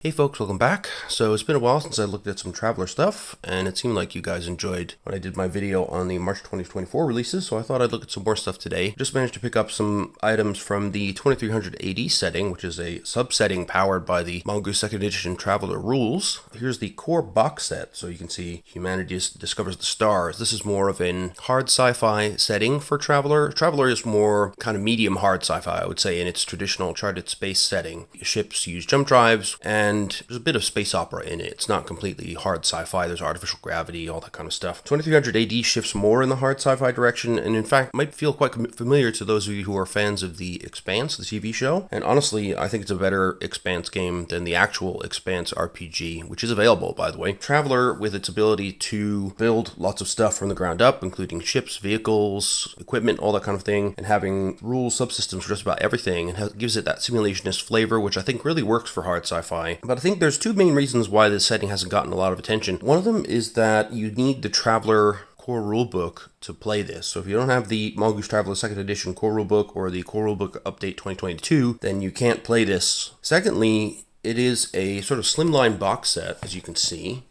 Hey folks, welcome back. So it's been a while since I looked at some Traveler stuff, and it seemed like you guys enjoyed when I did my video on the March 2024 releases, so I thought I'd look at some more stuff today. Just managed to pick up some items from the 2300 AD setting, which is a subsetting powered by the Mongoose 2nd Edition Traveler rules. Here's the core box set, so you can see humanity discovers the stars. This is more of an hard sci-fi setting for Traveler. Traveler is more kind of medium hard sci-fi, I would say, in its traditional charted space setting. Ships use jump drives, and there's a bit of space opera in it. It's not completely hard sci-fi. There's artificial gravity, all that kind of stuff. 2300 AD shifts more in the hard sci-fi direction, and in fact might feel quite familiar to those of you who are fans of the Expanse, the TV show. And honestly, I think it's a better Expanse game than the actual Expanse RPG, which is available, by the way. Traveler, with its ability to build lots of stuff from the ground up, including ships, vehicles, equipment, all that kind of thing, and having rules, subsystems for just about everything, and gives it that simulationist flavor, which I think really works for hard sci-fi. But I think there's two main reasons why this setting hasn't gotten a lot of attention. One of them is that you need the Traveler core rulebook to play this. So if you don't have the Mongoose Traveler 2nd Edition core rulebook or the core rulebook update 2022, then you can't play this. Secondly, it is a sort of slimline box set, as you can see.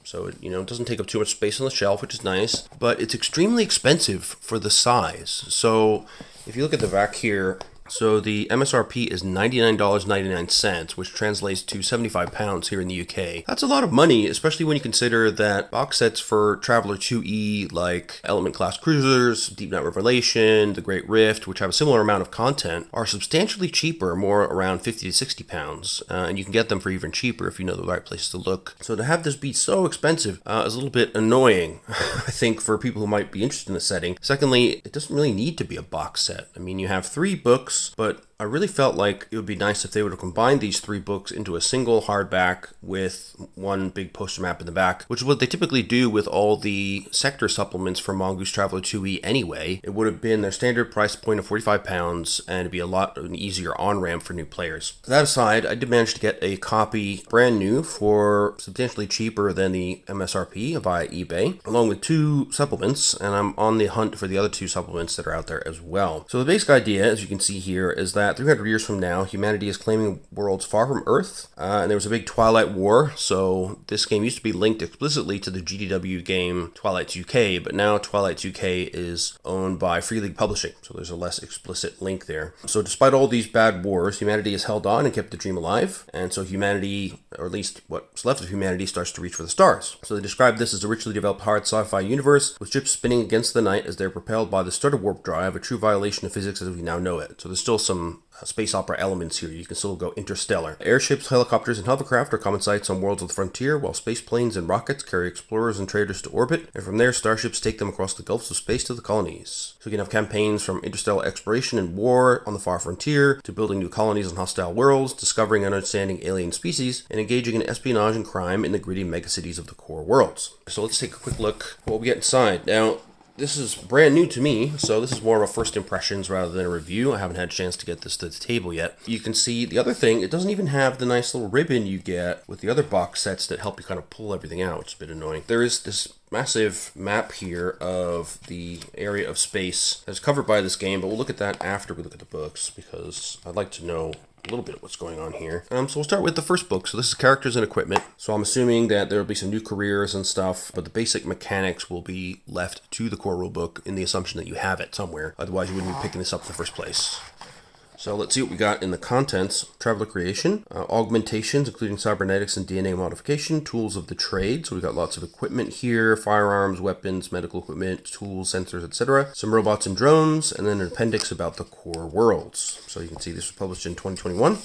So it doesn't take up too much space on the shelf, which is nice, but it's extremely expensive for the size. So if you look at the back here, so the MSRP is $99.99, which translates to £75 here in the UK. That's a lot of money, especially when you consider that box sets for Traveler 2E, like Element Class Cruisers, Deep Night Revelation, The Great Rift, which have a similar amount of content, are substantially cheaper, more around £50 to £60, and you can get them for even cheaper if you know the right place to look. So to have this be so expensive is a little bit annoying, I think, for people who might be interested in the setting. Secondly, it doesn't really need to be a box set. I mean, you have 3 books, but I really felt like it would be nice if they would have combined these 3 books into a single hardback with one big poster map in the back, which is what they typically do with all the sector supplements for Mongoose Traveler 2E anyway. It would have been their standard price point of £45, and it'd be a lot of an easier on-ramp for new players. That aside, I did manage to get a copy brand new for substantially cheaper than the MSRP via eBay, along with 2 supplements, and I'm on the hunt for the other 2 supplements that are out there as well. So the basic idea, as you can see here, is that 300 years from now, humanity is claiming worlds far from Earth, and there was a big Twilight War, so this game used to be linked explicitly to the GDW game Twilight UK, but now Twilight UK is owned by Free League Publishing, so there's a less explicit link there. So despite all these bad wars, humanity has held on and kept the dream alive, and so humanity, or at least what's left of humanity, starts to reach for the stars. So they describe this as a richly developed hard sci-fi universe, with ships spinning against the night as they're propelled by the starter warp drive, a true violation of physics as we now know it. So there's still some space opera elements here. You can still go interstellar. Airships, helicopters, and hovercraft are common sights on worlds of the frontier, while space planes and rockets carry explorers and traders to orbit, and from there starships take them across the gulfs of space to the colonies. So you can have campaigns from interstellar exploration and war on the far frontier, to building new colonies on hostile worlds, discovering and understanding alien species, and engaging in espionage and crime in the gritty megacities of the core worlds. So let's take a quick look at what we get inside. Now, this is brand new to me, so this is more of a first impressions rather than a review. I haven't had a chance to get this to the table yet. You can see the other thing, it doesn't even have the nice little ribbon you get with the other box sets that help you kind of pull everything out, which is a bit annoying. There is this massive map here of the area of space that's covered by this game, but we'll look at that after we look at the books, because I'd like to know a little bit of what's going on here. So we'll start with the first book. So this is characters and equipment. So I'm assuming that there will be some new careers and stuff, but the basic mechanics will be left to the core rulebook in the assumption that you have it somewhere. Otherwise, you wouldn't be picking this up in the first place. So let's see what we got in the contents. Traveler creation, augmentations, including cybernetics and DNA modification, tools of the trade. So we got lots of equipment here, firearms, weapons, medical equipment, tools, sensors, etc. Some robots and drones, and then an appendix about the core worlds. So you can see this was published in 2021.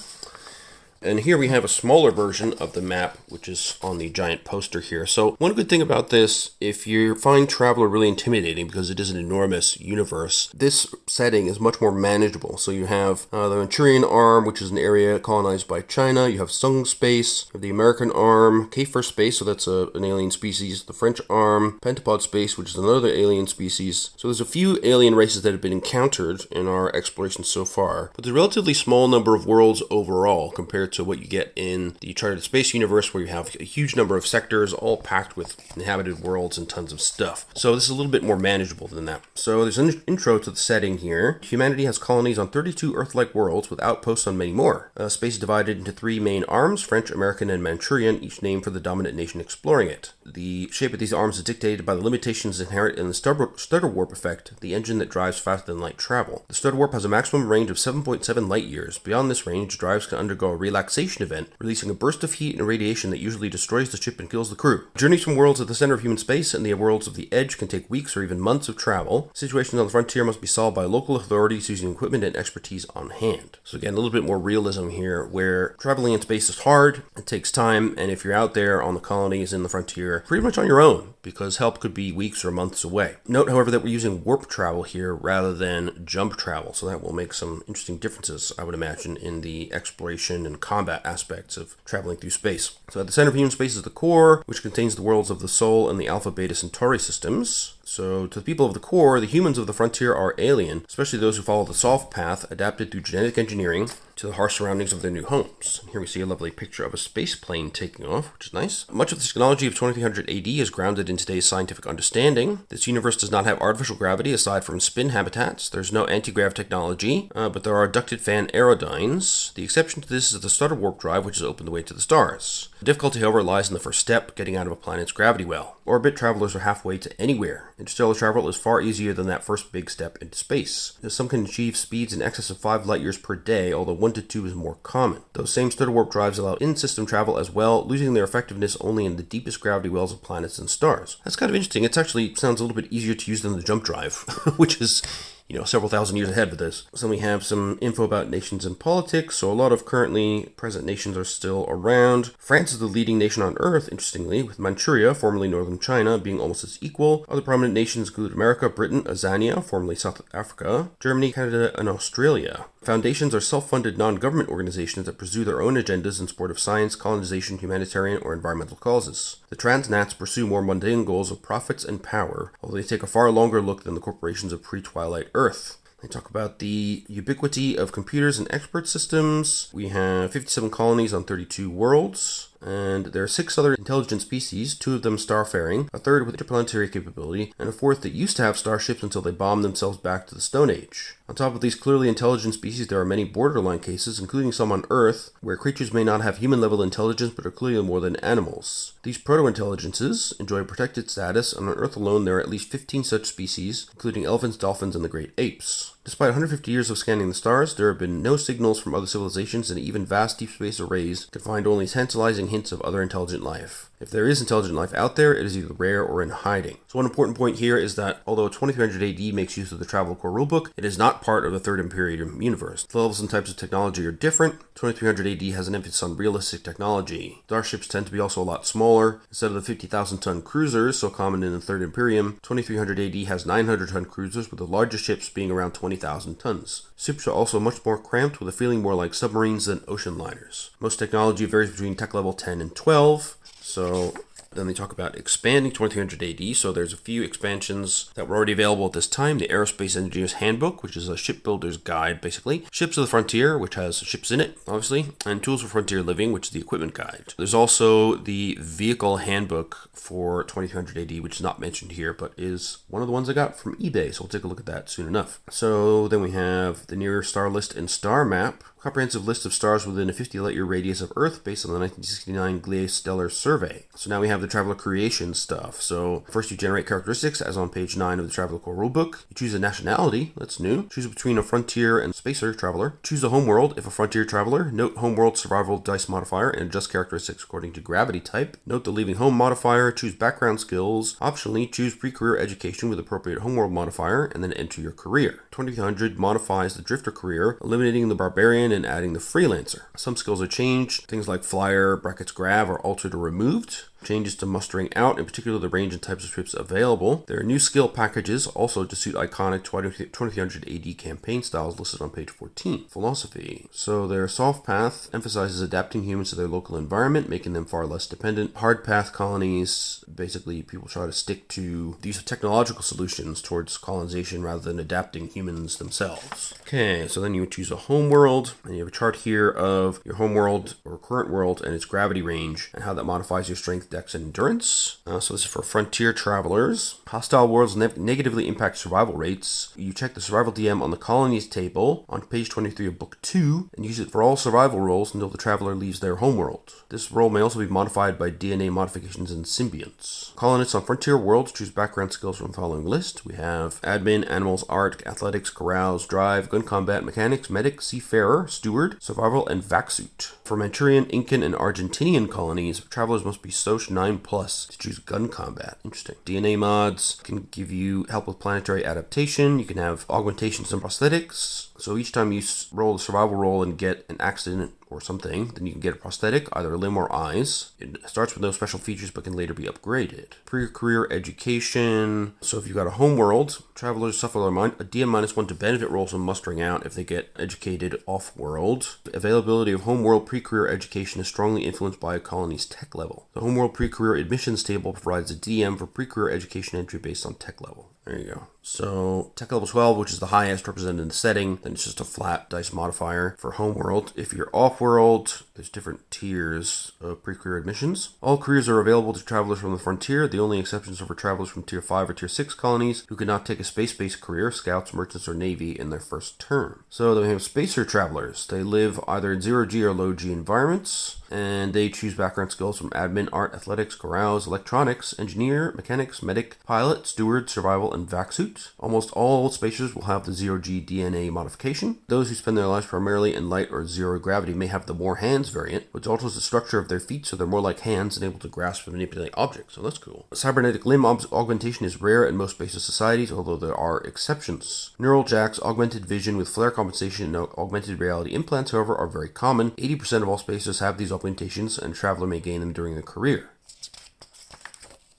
And here we have a smaller version of the map, which is on the giant poster here. So one good thing about this, if you find Traveler really intimidating because it is an enormous universe, this setting is much more manageable. So you have the Manchurian Arm, which is an area colonized by China. You have Sung Space, you have the American Arm, Kafer Space, so that's an alien species, the French Arm, Pentapod Space, which is another alien species. So there's a few alien races that have been encountered in our exploration so far, but there's a relatively small number of worlds overall compared to what you get in the Charted Space universe, where you have a huge number of sectors all packed with inhabited worlds and tons of stuff. So this is a little bit more manageable than that. So there's an intro to the setting here. Humanity has colonies on 32 Earth-like worlds with outposts on many more. Space is divided into 3 main arms, French, American, and Manchurian, each named for the dominant nation exploring it. The shape of these arms is dictated by the limitations inherent in the stutter warp effect, the engine that drives faster than light travel. The stutter warp has a maximum range of 7.7 light years. Beyond this range, drives can undergo a relaxation event, releasing a burst of heat and radiation that usually destroys the ship and kills the crew. Journeys from worlds at the center of human space and the worlds of the edge can take weeks or even months of travel. Situations on the frontier must be solved by local authorities using equipment and expertise on hand. So again, a little bit more realism here, where traveling in space is hard, it takes time, and if you're out there on the colonies in the frontier, pretty much on your own, because help could be weeks or months away. Note, however, that we're using warp travel here rather than jump travel, so that will make some interesting differences, I would imagine, in the exploration and combat aspects of traveling through space. So at the center of human space is the core, which contains the worlds of the Sol and the Alpha Beta Centauri systems. So to the people of the core, the humans of the frontier are alien, especially those who follow the soft path adapted through genetic engineering to the harsh surroundings of their new homes. Here we see a lovely picture of a space plane taking off, which is nice. Much of the technology of 2300 AD is grounded in today's scientific understanding. This universe does not have artificial gravity aside from spin habitats. There's no anti-grav technology, but there are ducted fan aerodynes. The exception to this is the stutter warp drive, which has opened the way to the stars. The difficulty, however, lies in the first step, getting out of a planet's gravity well. Orbit travelers are halfway to anywhere. Interstellar travel is far easier than that first big step into space. Some can achieve speeds in excess of 5 light years per day, although 1 to 2 is more common. Those same stutter warp drives allow in-system travel as well, losing their effectiveness only in the deepest gravity wells of planets and stars. That's kind of interesting. It actually sounds a little bit easier to use than the jump drive, which is several thousand years ahead with this. So we have some info about nations and politics. So a lot of currently present nations are still around. France is the leading nation on Earth, interestingly, with Manchuria, formerly northern China, being almost its equal. Other prominent nations include America, Britain, Azania, formerly South Africa, Germany, Canada, and Australia. Foundations are self-funded non-government organizations that pursue their own agendas in support of science, colonization, humanitarian, or environmental causes. The transnats pursue more mundane goals of profits and power, although they take a far longer look than the corporations of pre-Twilight Earth. They talk about the ubiquity of computers and expert systems. We have 57 colonies on 32 worlds. And there are 6 other intelligent species, 2 of them starfaring, a 3rd with interplanetary capability, and a 4th that used to have starships until they bombed themselves back to the Stone Age. On top of these clearly intelligent species, there are many borderline cases, including some on Earth, where creatures may not have human-level intelligence but are clearly more than animals. These proto-intelligences enjoy protected status, and on Earth alone there are at least 15 such species, including elephants, dolphins, and the great apes. Despite 150 years of scanning the stars, there have been no signals from other civilizations, and even vast deep space arrays can find only tantalizing hints of other intelligent life. If there is intelligent life out there, it is either rare or in hiding. So one important point here is that although 2300 AD makes use of the Travel Core rulebook, it is not part of the Third Imperium universe. The levels and types of technology are different. 2300 AD has an emphasis on realistic technology. Starships tend to be also a lot smaller. Instead of the 50,000 ton cruisers so common in the Third Imperium, 2300 AD has 900 ton cruisers, with the largest ships being around 20,000 tons. Ships are also much more cramped, with a feeling more like submarines than ocean liners. Most technology varies between tech level 10 and 12. So then they talk about expanding 2300 AD. So there's a few expansions that were already available at this time. The Aerospace Engineer's Handbook, which is a shipbuilder's guide, basically. Ships of the Frontier, which has ships in it, obviously. And Tools for Frontier Living, which is the equipment guide. There's also the Vehicle Handbook for 2300 AD, which is not mentioned here, but is one of the ones I got from eBay. So we'll take a look at that soon enough. So then we have the Near Star List and Star Map. Comprehensive list of stars within a 50 light year radius of Earth based on the 1969 Gliese Stellar Survey. So now we have the Traveler creation stuff. So first you generate characteristics as on page 9 of the Traveler Core rulebook. You choose a nationality, that's new. Choose between a frontier and spacer traveler. Choose a homeworld if a frontier traveler. Note homeworld survival dice modifier and adjust characteristics according to gravity type. Note the leaving home modifier. Choose background skills. Optionally choose pre-career education with appropriate homeworld modifier and then enter your career. 2300 modifies the drifter career, eliminating the barbarian and adding the freelancer. Some skills are changed. Things like flyer, brackets grav are altered or removed. Changes to mustering out, in particular the range and types of ships available. There are new skill packages also to suit iconic 2300 AD campaign styles listed on page 14. Philosophy. So their soft path emphasizes adapting humans to their local environment, making them far less dependent. Hard path colonies, basically people try to stick to the use of technological solutions towards colonization rather than adapting humans themselves. Okay, so then you would choose a home world. And you have a chart here of your home world or current world and its gravity range and how that modifies your strength, dex, and endurance. So this is for frontier travelers. Hostile worlds negatively impact survival rates. You check the survival DM on the colonies table on page 23 of book 2 and use it for all survival rolls until the traveler leaves their homeworld. This roll may also be modified by DNA modifications and symbionts. Colonists on frontier worlds choose background skills from the following list. We have admin, animals, art, athletics, carouse, drive, gun combat, mechanics, medic, seafarer, steward, survival, and vac-suit. For Manchurian, Incan, and Argentinian colonies, travelers must be SOCH 9+ to choose gun combat. Interesting. DNA mods can give you help with planetary adaptation. You can have augmentations and prosthetics. So each time you roll a survival roll and get an accident or something, then you can get a prosthetic, either a limb or eyes. It starts with no special features but can later be upgraded. Pre-career education. So if you've got a home world, travelers suffer a DM-1 to benefit rolls when mustering out if they get educated off-world. The availability of home world pre-career education is strongly influenced by a colony's tech level. The home world pre-career admissions table provides a DM for pre-career education entry based on tech level. There you go. So tech level 12, which is the highest represented in the setting, then it's just a flat dice modifier for homeworld. If you're off-world, there's different tiers of pre-career admissions. All careers are available to travelers from the frontier. The only exceptions are for travelers from tier 5 or tier 6 colonies who could not take a space-based career, scouts, merchants, or navy in their first term. So then we have spacer travelers. They live either in zero-G or low-G environments, and they choose background skills from admin, art, athletics, carouse, electronics, engineer, mechanics, medic, pilot, steward, survival, and vac-suit. Almost all spacers will have the zero-G DNA modification. Those who spend their lives primarily in light or zero gravity may have the more hands variant, which alters the structure of their feet so they're more like hands and able to grasp and manipulate objects, so that's cool. Cybernetic limb augmentation is rare in most spacer societies, although there are exceptions. Neural jacks, augmented vision with flare compensation, and augmented reality implants, however, are very common. 80% of all spacers have these augmentations, and a traveler may gain them during their career.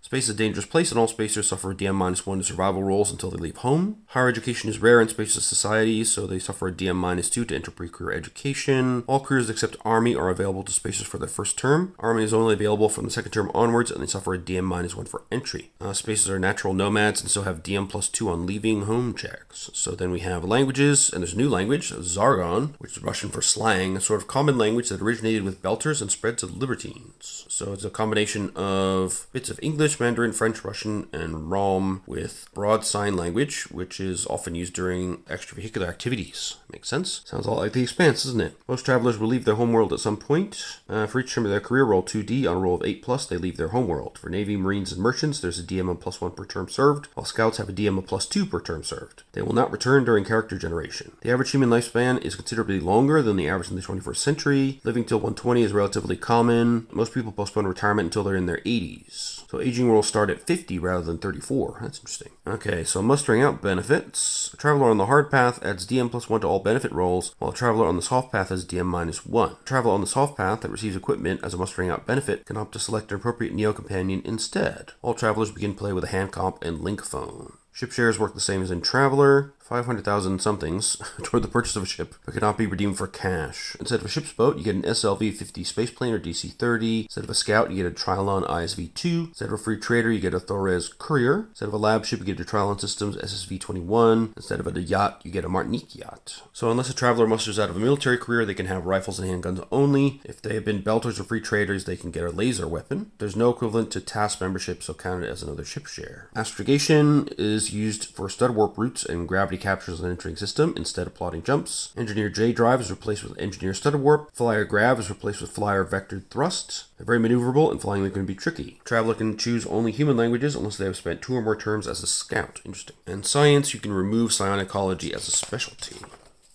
Space is a dangerous place, and all spacers suffer a DM-1 to survival rolls until they leave home. Higher education is rare in spaceless societies, so they suffer a DM-2 to enter pre-career education. All careers except Army are available to spacers for their first term. Army is only available from the second term onwards, and they suffer a DM-1 for entry. Spacers are natural nomads, and so have DM+2 on leaving home checks. So then we have languages, and there's a new language, Zargon, which is Russian for slang, a sort of common language that originated with Belters and spread to libertines. So it's a combination of bits of English, Mandarin, French, Russian, and Rom with broad sign language, which is often used during extravehicular activities. Makes sense? Sounds a lot like the Expanse, doesn't it? Most travelers will leave their homeworld at some point. For each term of their career, roll 2D. On a roll of 8+, they leave their homeworld. For Navy, Marines, and Merchants, there's a DM of +1 per term served, while Scouts have a DM of +2 per term served. They will not return during character generation. The average human lifespan is considerably longer than the average in the 21st century. Living till 120 is relatively common. Most people postpone retirement until they're in their 80s. So aging will start at 50 rather than 34. That's interesting. Okay, so mustering out benefits. A traveler on the hard path adds DM+1 to all benefit rolls, while a traveler on the soft path has DM-1. A traveler on the soft path that receives equipment as a mustering out benefit can opt to select an appropriate Neo-companion instead. All travelers begin play with a hand comp and link phone. Ship shares work the same as in Traveler. 500,000 somethings toward the purchase of a ship, but cannot be redeemed for cash. Instead of a ship's boat, you get an SLV-50 spaceplane or DC-30. Instead of a scout, you get a Trilon ISV-2. Instead of a free trader, you get a Thorez Courier. Instead of a lab ship, you get a Trilon Systems SSV-21. Instead of a yacht, you get a Martinique yacht. So unless a traveler musters out of a military career, they can have rifles and handguns only. If they have been belters or free traders, they can get a laser weapon. There's no equivalent to task membership, so count it as another ship share. Astrogation is used for stud warp routes and gravity captures an entering system instead of plotting jumps. Engineer J drive is replaced with Engineer Studded Warp. Flyer Grav is replaced with Flyer Vectored Thrust. They're very maneuverable, and flying them can be tricky. Traveler can choose only human languages unless they have spent 2 or more terms as a scout. Interesting. And science, you can remove psionicology as a specialty.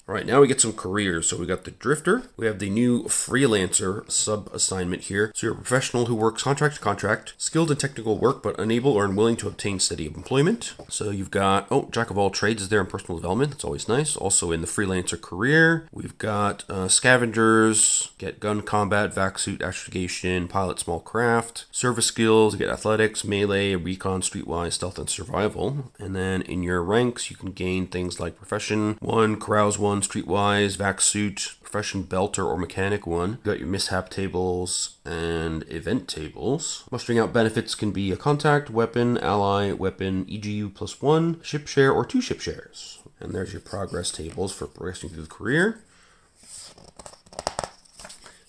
All right, now we get some careers. So we got the Drifter. We have the new Freelancer sub-assignment here. So you're a professional who works contract to contract, skilled in technical work, but unable or unwilling to obtain steady employment. So you've got, Jack of all trades is there in personal development. That's always nice. Also in the Freelancer career, we've got Scavengers, get gun combat, vac-suit, astrogation, pilot small craft, service skills, get athletics, melee, recon, streetwise, stealth, and survival. And then in your ranks, you can gain things like profession 1, carouse 1, streetwise, vac-suit, profession belter or mechanic 1. You got your mishap tables and event tables. Mustering out benefits can be a contact, weapon, ally, weapon, EGU +1, ship share, or 2 ship shares. And there's your progress tables for progressing through the career.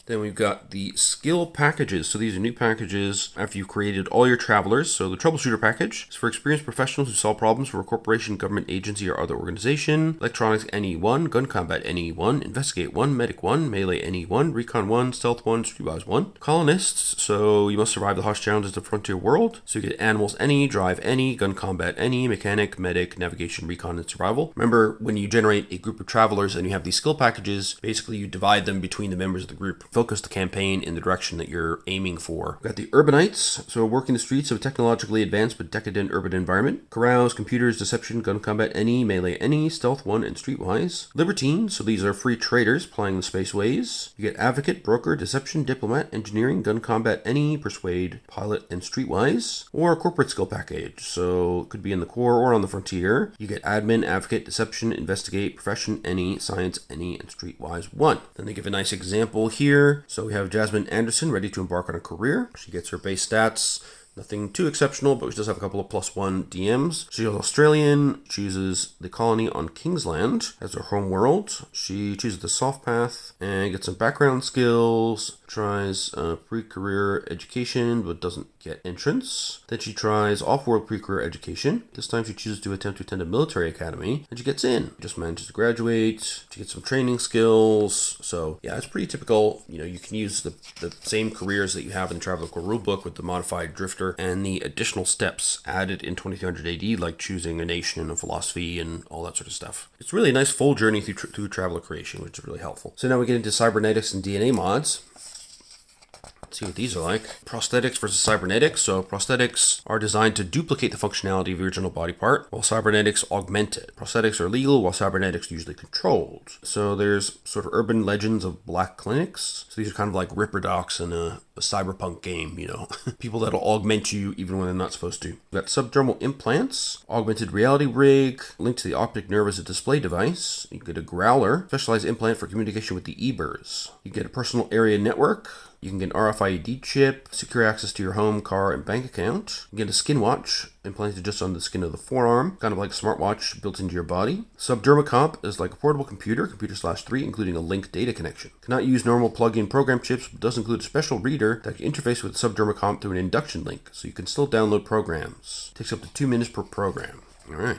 Then we've got the skill packages. So these are new packages after you've created all your travelers. So the troubleshooter package is for experienced professionals who solve problems for a corporation, government agency, or other organization. Electronics NE1, gun combat NE1, investigate 1, medic 1, melee NE1, recon 1, stealth 1, streetwise 1. Colonists, so you must survive the harsh challenges of the frontier world. So you get animals NE, drive NE, gun combat NE, mechanic, medic, navigation, recon, and survival. Remember, when you generate a group of travelers and you have these skill packages, basically you divide them between the members of the group. Focus the campaign in the direction that you're aiming for. We've got the Urbanites, so work in the streets of a technologically advanced but decadent urban environment. Carouse, computers, deception, gun combat NE, melee NE, stealth 1, and streetwise. Libertines, so these are free traders plying the spaceways. You get advocate, broker, deception, diplomat, engineering, gun combat NE, persuade, pilot, and streetwise. Or a corporate skill package, so it could be in the core or on the frontier. You get admin, advocate, deception, investigate, profession NE, science NE, and streetwise 1. Then they give a nice example here. So we have Jasmine Anderson ready to embark on a career. She gets her base stats. Nothing too exceptional, but she does have a couple of +1 DMs. She's Australian, chooses the colony on Kingsland as her home world. She chooses the soft path and gets some background skills, tries pre-career education, but doesn't get entrance. Then she tries off-world pre-career education. This time she chooses to attempt to attend a military academy, and she gets in. Just manages to graduate. She gets some training skills. So yeah, it's pretty typical. You can use the same careers that you have in the Traveler Core rulebook with the modified drifter and the additional steps added in 2300 AD, like choosing a nation and a philosophy and all that sort of stuff. It's really a nice full journey through Traveler creation, which is really helpful. So now we get into cybernetics and DNA mods. Let's see what these are like. Prosthetics versus cybernetics. So prosthetics are designed to duplicate the functionality of the original body part, while cybernetics augment it. Prosthetics are legal, while cybernetics are usually controlled. So there's sort of urban legends of black clinics. So these are kind of like Ripper Docs in a cyberpunk game, people that'll augment you even when they're not supposed to. We've got subdermal implants, augmented reality rig, linked to the optic nerve as a display device. You get a growler, specialized implant for communication with the EBERS. You get a personal area network. You can get an RFID chip, secure access to your home, car, and bank account. You get a skin watch implanted just on the skin of the forearm, kind of like a smartwatch built into your body. Subdermacomp is like a portable computer/3, including a link data connection. Cannot use normal plug-in program chips, but does include a special reader that can interface with Subdermacomp through an induction link, so you can still download programs. Takes up to 2 minutes per program. All right.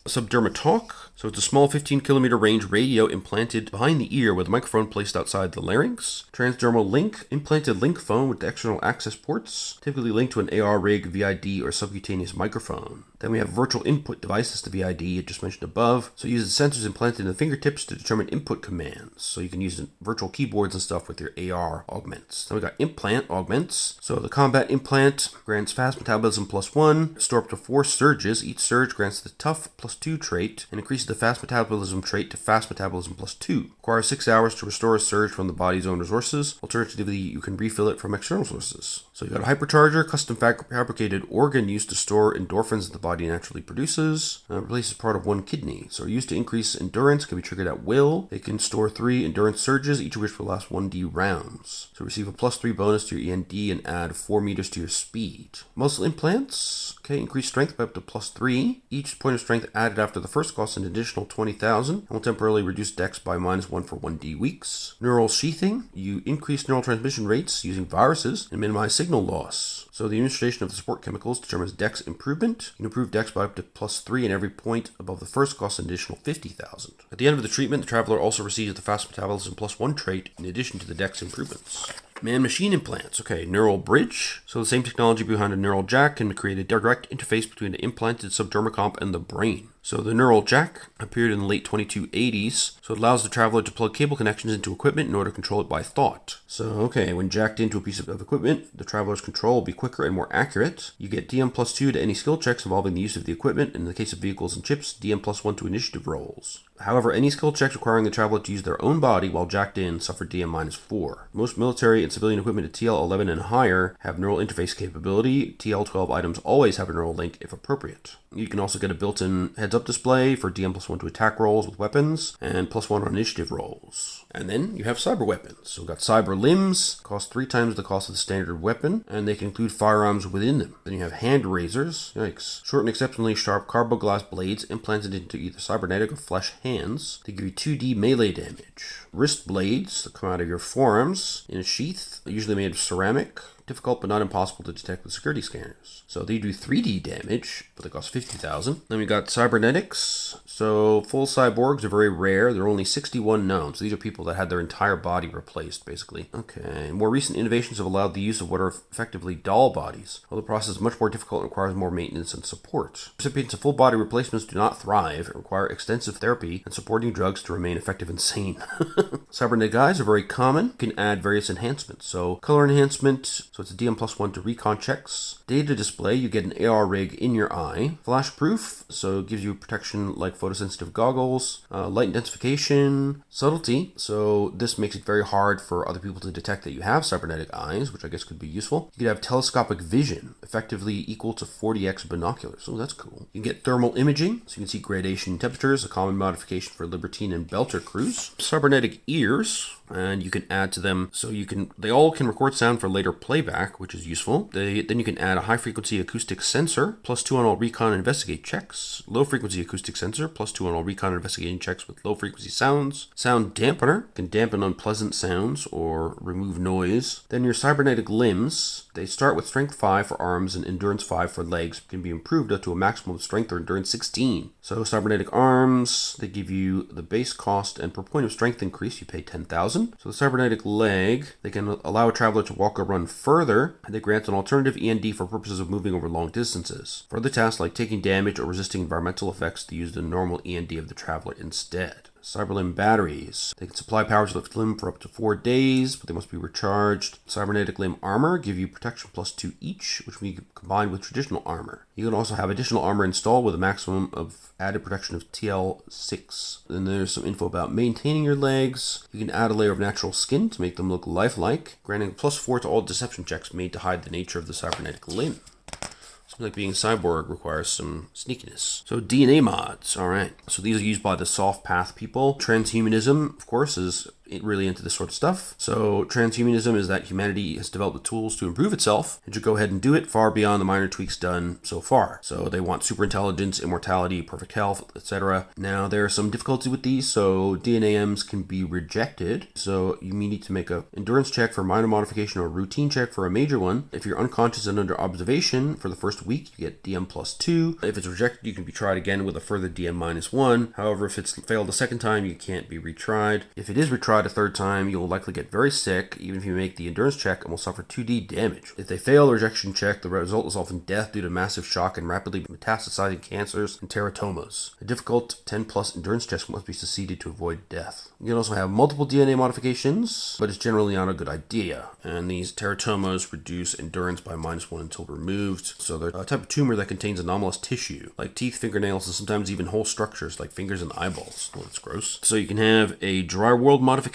Subdermatalk. So it's a small 15-kilometer range radio implanted behind the ear with a microphone placed outside the larynx. Transdermal link, implanted link phone with external access ports, typically linked to an AR rig, VID, or subcutaneous microphone. Then we have virtual input devices to VID, I just mentioned above. So it uses sensors implanted in the fingertips to determine input commands. So you can use virtual keyboards and stuff with your AR augments. Then we got implant augments. So the combat implant grants fast metabolism +1, store up to 4 surges. Each surge grants the tough +2 trait and increases the fast metabolism trait to fast metabolism +2. Requires 6 hours to restore a surge from the body's own resources. Alternatively, you can refill it from external sources. So you got a hypercharger, custom fabricated organ used to store endorphins that the body naturally produces. Replaces part of 1 kidney. So used to increase endurance, can be triggered at will. It can store 3 endurance surges, each of which will last 1d rounds. So receive a +3 bonus to your END and add 4 meters to your speed. Muscle implants, increase strength by up to +3. Each point of strength added after the first costs an additional 20,000 and will temporarily reduce dex by -1 for 1d weeks. Neural sheathing, you increase neural transmission rates using viruses and minimize signal loss. So the administration of the support chemicals determines dex improvement. You can improve dex by up to +3, and every point above the first costs an additional 50,000. At the end of the treatment, the traveler also receives the fast metabolism +1 trait in addition to the dex improvements. Man-machine implants. Neural bridge. So the same technology behind a neural jack can create a direct interface between the implanted subdermacomp and the brain. So the neural jack appeared in the late 2280s, so it allows the traveler to plug cable connections into equipment in order to control it by thought. So, when jacked into a piece of equipment, the traveler's control will be quicker and more accurate. You get DM +2 to any skill checks involving the use of the equipment, and in the case of vehicles and chips, DM +1 to initiative rolls. However, any skill checks requiring the traveler to use their own body while jacked in suffer DM -4. Most military and civilian equipment at TL11 and higher have neural interface capability. TL12 items always have a neural link if appropriate. You can also get a built-in heads-up heads-up display for DM +1 to attack rolls with weapons, and +1 on initiative rolls. And then you have cyber weapons. So we've got cyber limbs, cost 3 times the cost of the standard weapon, and they can include firearms within them. Then you have hand razors, yikes. Short and exceptionally sharp carboglass blades implanted into either cybernetic or flesh hands to give you 2D melee damage. Wrist blades that come out of your forearms in a sheath, usually made of ceramic. Difficult but not impossible to detect with security scanners. So they do 3D damage, but they cost 50,000. Then we got cybernetics. So full cyborgs are very rare. There are only 61 known. So these are people that had their entire body replaced, basically. Okay. More recent innovations have allowed the use of what are effectively doll bodies. Although the process is much more difficult and requires more maintenance and support. Recipients of full body replacements do not thrive and require extensive therapy and supporting drugs to remain effective and sane. Cybernetic eyes are very common. You can add various enhancements. So color enhancement. So it's a DM +1 to recon checks. Data display, you get an AR rig in your eye. Flash proof, so it gives you protection like photosensitive goggles. Light intensification. Subtlety, so this makes it very hard for other people to detect that you have cybernetic eyes, which I guess could be useful. You could have telescopic vision, effectively equal to 40x binoculars. Oh, that's cool. You can get thermal imaging, so you can see gradation in temperatures, a common modification for Libertine and Belter crews. Cybernetic ears, and you can add to them, so they all can record sound for later playback, which is useful. Then you can add a high frequency acoustic sensor, +2 on all recon and investigate checks. Low frequency acoustic sensor, +2 on all recon and investigating checks with low frequency sounds. Sound dampener, can dampen unpleasant sounds or remove noise. Then your cybernetic limbs, they start with strength 5 for arms and endurance 5 for legs, can be improved up to a maximum of strength or endurance 16. So cybernetic arms, they give you the base cost, and per point of strength increase, you pay 10,000. So the cybernetic leg, they can allow a traveler to walk or run further, and they grant an alternative END for purposes of moving over long distances. For other tasks like taking damage or resisting environmental effects, they use the normal END of the traveler instead. Cyberlimb batteries. They can supply power to lift limb for up to 4 days, but they must be recharged. Cybernetic limb armor give you protection +2 each, which we combine with traditional armor. You can also have additional armor installed with a maximum of added protection of TL6. Then there's some info about maintaining your legs. You can add a layer of natural skin to make them look lifelike, granting +4 to all deception checks made to hide the nature of the cybernetic limb. Like being a cyborg requires some sneakiness. So DNA mods, alright. So these are used by the soft path people. Transhumanism, of course, is really into this sort of stuff. So transhumanism is that humanity has developed the tools to improve itself and should go ahead and do it far beyond the minor tweaks done so far. So they want superintelligence, immortality, perfect health, etc. Now there are some difficulty with these, so DNAMs can be rejected. So you may need to make a endurance check for a minor modification or a routine check for a major one. If you're unconscious and under observation for the first week, you get DM +2. If it's rejected, you can be tried again with a further DM -1. However, if it's failed the second time, you can't be retried. If it is retried a third time, you'll likely get very sick, even if you make the endurance check, and will suffer 2D damage. If they fail the rejection check, the result is often death due to massive shock and rapidly metastasizing cancers and teratomas. A difficult 10+ endurance check must be succeeded to avoid death. You can also have multiple DNA modifications, but it's generally not a good idea. And these teratomas reduce endurance by -1 until removed. So they're a type of tumor that contains anomalous tissue, like teeth, fingernails, and sometimes even whole structures like fingers and eyeballs. Well, that's gross. So you can have a dry world modification.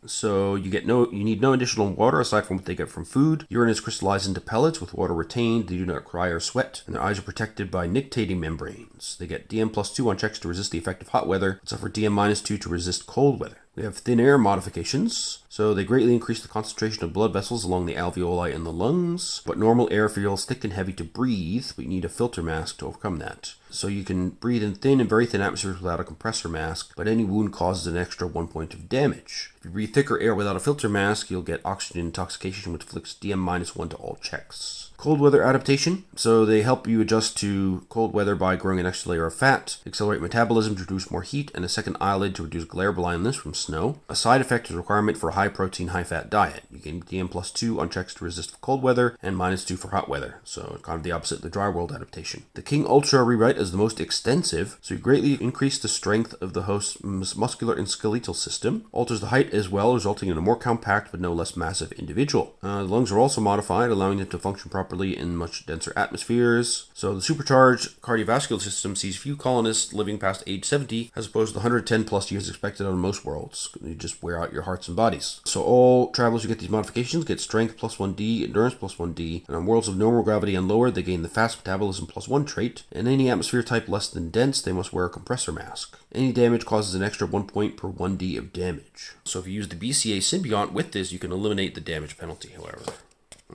So you need no additional water aside from what they get from food. Urine is crystallized into pellets with water retained. They do not cry or sweat, and their eyes are protected by nictating membranes. They get DM +2 on checks to resist the effect of hot weather, but suffer DM -2 to resist cold weather. We have thin air modifications. So they greatly increase the concentration of blood vessels along the alveoli and the lungs, but normal air feels thick and heavy to breathe, but you need a filter mask to overcome that. So you can breathe in thin and very thin atmospheres without a compressor mask, but any wound causes an extra 1 point of damage. If you breathe thicker air without a filter mask, you'll get oxygen intoxication, which inflicts DM -1 to all checks. Cold weather adaptation. So they help you adjust to cold weather by growing an extra layer of fat, accelerate metabolism to produce more heat, and a second eyelid to reduce glare blindness from snow. A side effect is a requirement for a high protein, high fat diet. You gain DM +2 on checks to resist cold weather and -2 for hot weather. So kind of the opposite of the dry world adaptation. The King Ultra rewrite is the most extensive, so you greatly increase the strength of the host's muscular and skeletal system, alters the height as well, resulting in a more compact but no less massive individual. The lungs are also modified, allowing them to function properly in much denser atmospheres. So the supercharged cardiovascular system sees few colonists living past age 70, as opposed to the 110+ years expected on most worlds. You just wear out your hearts and bodies. class. So all travelers who get these modifications get strength plus 1d, endurance plus 1d, and on worlds of normal gravity and lower, they gain the fast metabolism plus 1 trait, and any atmosphere type less than dense, they must wear a compressor mask. Any damage causes an extra 1 point per 1d of damage. So if you use the BCA symbiont with this, you can eliminate the damage penalty, however.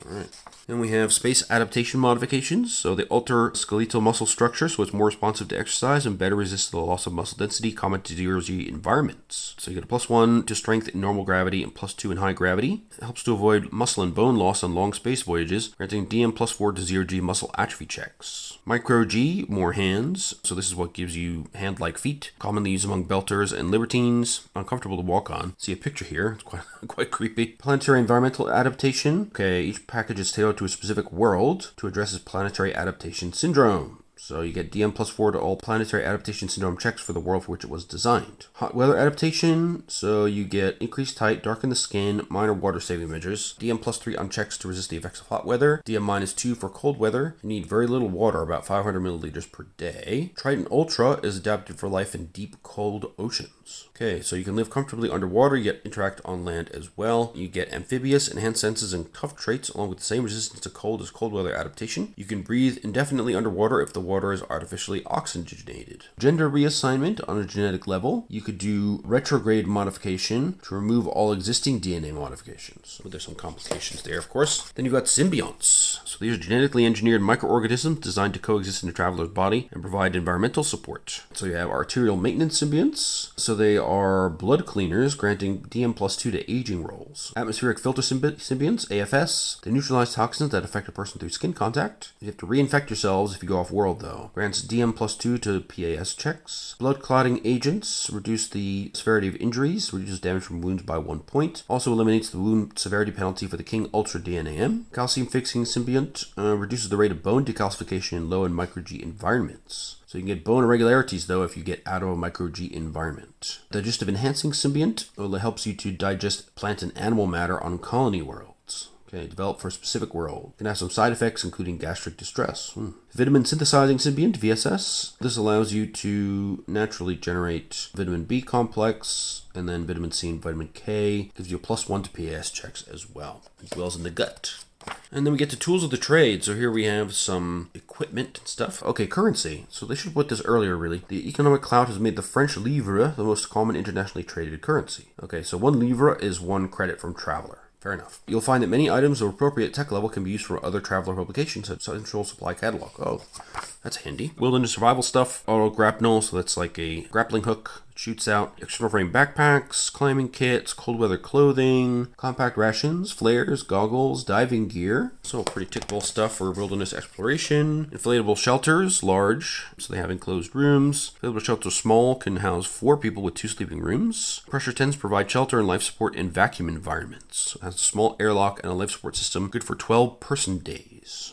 Alright. Then we have space adaptation modifications. So they alter skeletal muscle structure so it's more responsive to exercise and better resists the loss of muscle density common to zero-G environments. So you get a +1 to strength in normal gravity and +2 in high gravity. It helps to avoid muscle and bone loss on long space voyages, granting DM +4 to zero-G muscle atrophy checks. Micro G, more hands. So this is what gives you hand-like feet, commonly used among belters and libertines, uncomfortable to walk on. See a picture here, it's quite creepy. Planetary environmental adaptation. Okay, each package is tailored to a specific world to address its planetary adaptation syndrome. So you get DM +4 to all planetary adaptation syndrome checks for the world for which it was designed. Hot weather adaptation, so you get increased height, darken the skin, minor water saving measures. DM +3 on checks to resist the effects of hot weather. DM -2 for cold weather. You need very little water, about 500 milliliters per day. Triton Ultra is adapted for life in deep, cold oceans. Okay, so you can live comfortably underwater, yet interact on land as well. You get amphibious, enhanced senses, and tough traits, along with the same resistance to cold as cold weather adaptation. You can breathe indefinitely underwater if the water is artificially oxygenated. Gender reassignment on a genetic level. You could do retrograde modification to remove all existing DNA modifications. So there's some complications there, of course. Then you've got symbionts. So these are genetically engineered microorganisms designed to coexist in a traveler's body and provide environmental support. So you have arterial maintenance symbionts. So they are blood cleaners, granting DM +2 to aging rolls. Atmospheric filter symbionts, AFS. They neutralize toxins that affect a person through skin contact. You have to reinfect yourselves if you go off world, though. Grants DM +2 to PAS checks. Blood clotting agents reduce the severity of injuries, reduces damage from wounds by 1 point. Also eliminates the wound severity penalty for the King Ultra DNAM. Calcium fixing symbiont reduces the rate of bone decalcification in low and micro G environments. So you can get bone irregularities, though, if you get out of a micro-G environment. Digestive enhancing symbiont helps you to digest plant and animal matter on colony worlds. Okay, developed for a specific world. Can have some side effects, including gastric distress. Vitamin synthesizing symbiont, VSS. This allows you to naturally generate vitamin B complex, and then vitamin C and vitamin K. Gives you a +1 to PAS checks as well. It dwells in the gut. And then we get to tools of the trade. So here we have some equipment and stuff. Okay, currency. So they should have put this earlier, really. The economic clout has made the French livre the most common internationally traded currency. Okay, so 1 livre is 1 credit from Traveler. Fair enough. You'll find that many items of appropriate tech level can be used for other Traveler publications, such as Central Supply Catalog. Oh, that's handy. Wilderness survival stuff. Auto grapnel, so that's like a grappling hook. Shoots out external frame backpacks, climbing kits, cold weather clothing, compact rations, flares, goggles, diving gear. So pretty typical stuff for wilderness exploration. Inflatable shelters, large, so they have enclosed rooms. Inflatable shelters small, can house 4 people with 2 sleeping rooms. Pressure tents provide shelter and life support in vacuum environments. It has a small airlock and a life support system, good for 12-person days.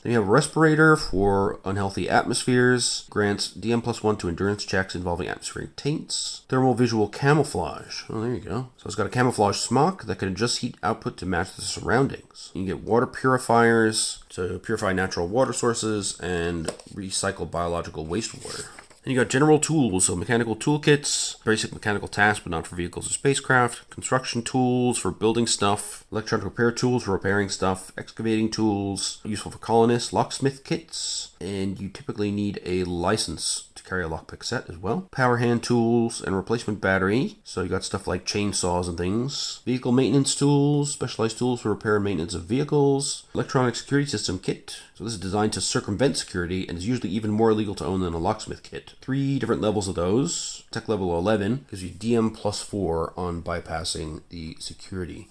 Then you have a respirator for unhealthy atmospheres. Grants DM +1 to endurance checks involving atmospheric taints. Thermal visual camouflage. Oh, there you go. So it's got a camouflage smock that can adjust heat output to match the surroundings. You can get water purifiers to purify natural water sources and recycle biological wastewater. And you got general tools, so mechanical toolkits, basic mechanical tasks but not for vehicles or spacecraft, construction tools for building stuff, electronic repair tools for repairing stuff, excavating tools, useful for colonists, locksmith kits, and you typically need a license to carry a lockpick set as well. Power hand tools and replacement battery, so you got stuff like chainsaws and things. Vehicle maintenance tools, specialized tools for repair and maintenance of vehicles. Electronic security system kit, so this is designed to circumvent security and is usually even more illegal to own than a locksmith kit. 3 different levels of those. Tech level 11 gives you DM +4 on bypassing the security.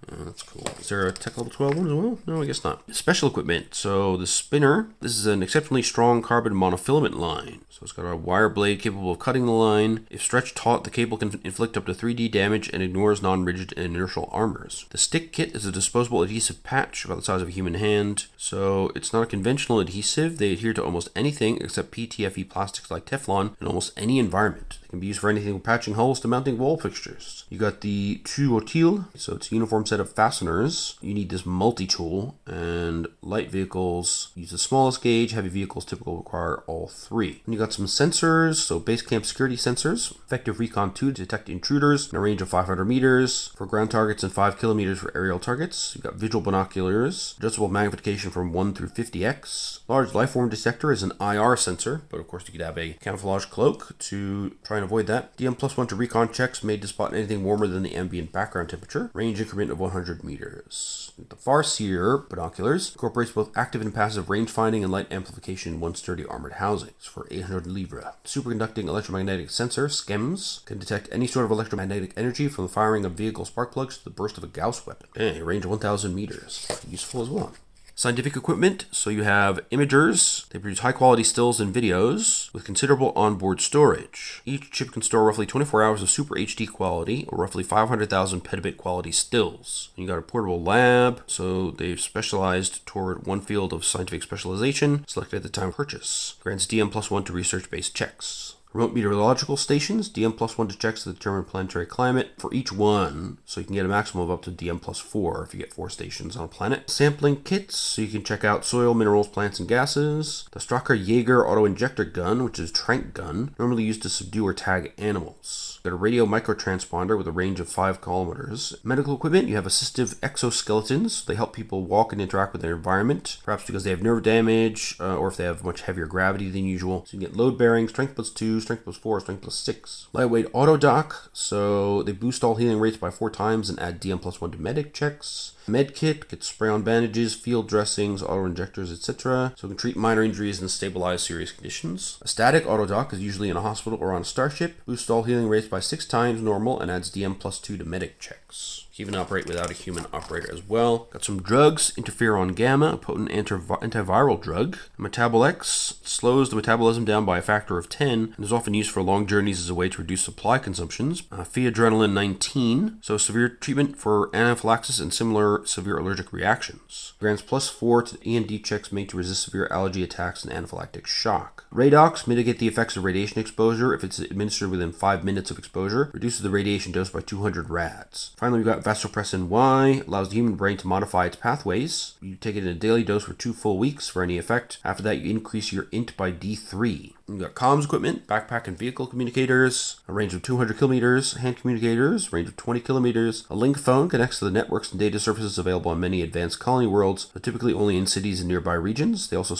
That's cool. Is there a tech level 12 one as well? No, I guess not. Special equipment. So the spinner, this is an exceptionally strong carbon monofilament line. So it's got a wire blade capable of cutting the line. If stretched taut, the cable can inflict up to 3D damage and ignores non-rigid and inertial armors. The stick kit is a disposable adhesive patch about the size of a human hand. So it's not a conventional adhesive. They adhere to almost anything except PTFE plastics like Teflon in almost any environment. They can Can be used for anything from patching holes to mounting wall fixtures. You got the deteriorate, so it's a uniform set of fasteners. You need this multi-tool, and light vehicles use the smallest gauge. Heavy vehicles typically require all three. And you got some sensors, so base camp security sensors. Effective recon 2 to detect intruders in a range of 500 meters for ground targets and 5 kilometers for aerial targets. You got visual binoculars, adjustable magnification from 1 through 50x. Large lifeform detector is an IR sensor, but of course you could have a camouflage cloak to try and avoid that. DM+1 to recon checks made to spot anything warmer than the ambient background temperature. Range increment of 100 meters. The Farseer binoculars incorporates both active and passive range finding and light amplification in one sturdy armored housing. It's for 800 livre. Superconducting electromagnetic sensor, SCEMS, can detect any sort of electromagnetic energy from the firing of vehicle spark plugs to the burst of a Gauss weapon. Okay, range of 1,000 meters. Useful as well. Scientific equipment, so you have imagers. They produce high quality stills and videos with considerable onboard storage. Each chip can store roughly 24 hours of super HD quality or roughly 500,000 petabit quality stills. And you got a portable lab, so they've specialized toward one field of scientific specialization selected at the time of purchase. Grants DM+1 to research-based checks. Remote meteorological stations, DM+1 to checks to determine planetary climate for each one, so you can get a maximum of up to DM+4 if you get 4 stations on a planet. Sampling kits, so you can check out soil, minerals, plants, and gases. The Straker Jaeger auto-injector gun, which is a trank gun, normally used to subdue or tag animals. Got a radio microtransponder with a range of 5 kilometers. Medical equipment, you have assistive exoskeletons. They help people walk and interact with their environment, perhaps because they have nerve damage, or if they have much heavier gravity than usual. So you can get load bearing, strength +2, strength +4, strength +6. Lightweight auto dock, so they boost all healing rates by 4 times and add DM+1 to medic checks. Med kit gets spray-on bandages, field dressings, auto-injectors, etc. So it can treat minor injuries and stabilize serious conditions. A static auto dock is usually in a hospital or on a starship. Boosts all healing rates by 6 times normal and adds DM+2 to medic checks. You can even operate without a human operator as well. Got some drugs, interferon gamma, a potent antiviral drug. Metabolex slows the metabolism down by a factor of 10 and is often used for long journeys as a way to reduce supply consumptions. Pheadrenalin 19, so severe treatment for anaphylaxis and similar severe allergic reactions. Grants +4 to END checks made to resist severe allergy attacks and anaphylactic shock. Radox mitigate the effects of radiation exposure if it's administered within 5 minutes of exposure. Reduces the radiation dose by 200 rads. Finally, we've got vasopressin Y, allows the human brain to modify its pathways. You take it in a daily dose for 2 full weeks for any effect. After that, you increase your int by D3. You've got comms equipment, backpack and vehicle communicators, a range of 200 kilometers, hand communicators, range of 20 kilometers. A link phone connects to the networks and data services available on many advanced colony worlds, but typically only in cities and nearby regions. They also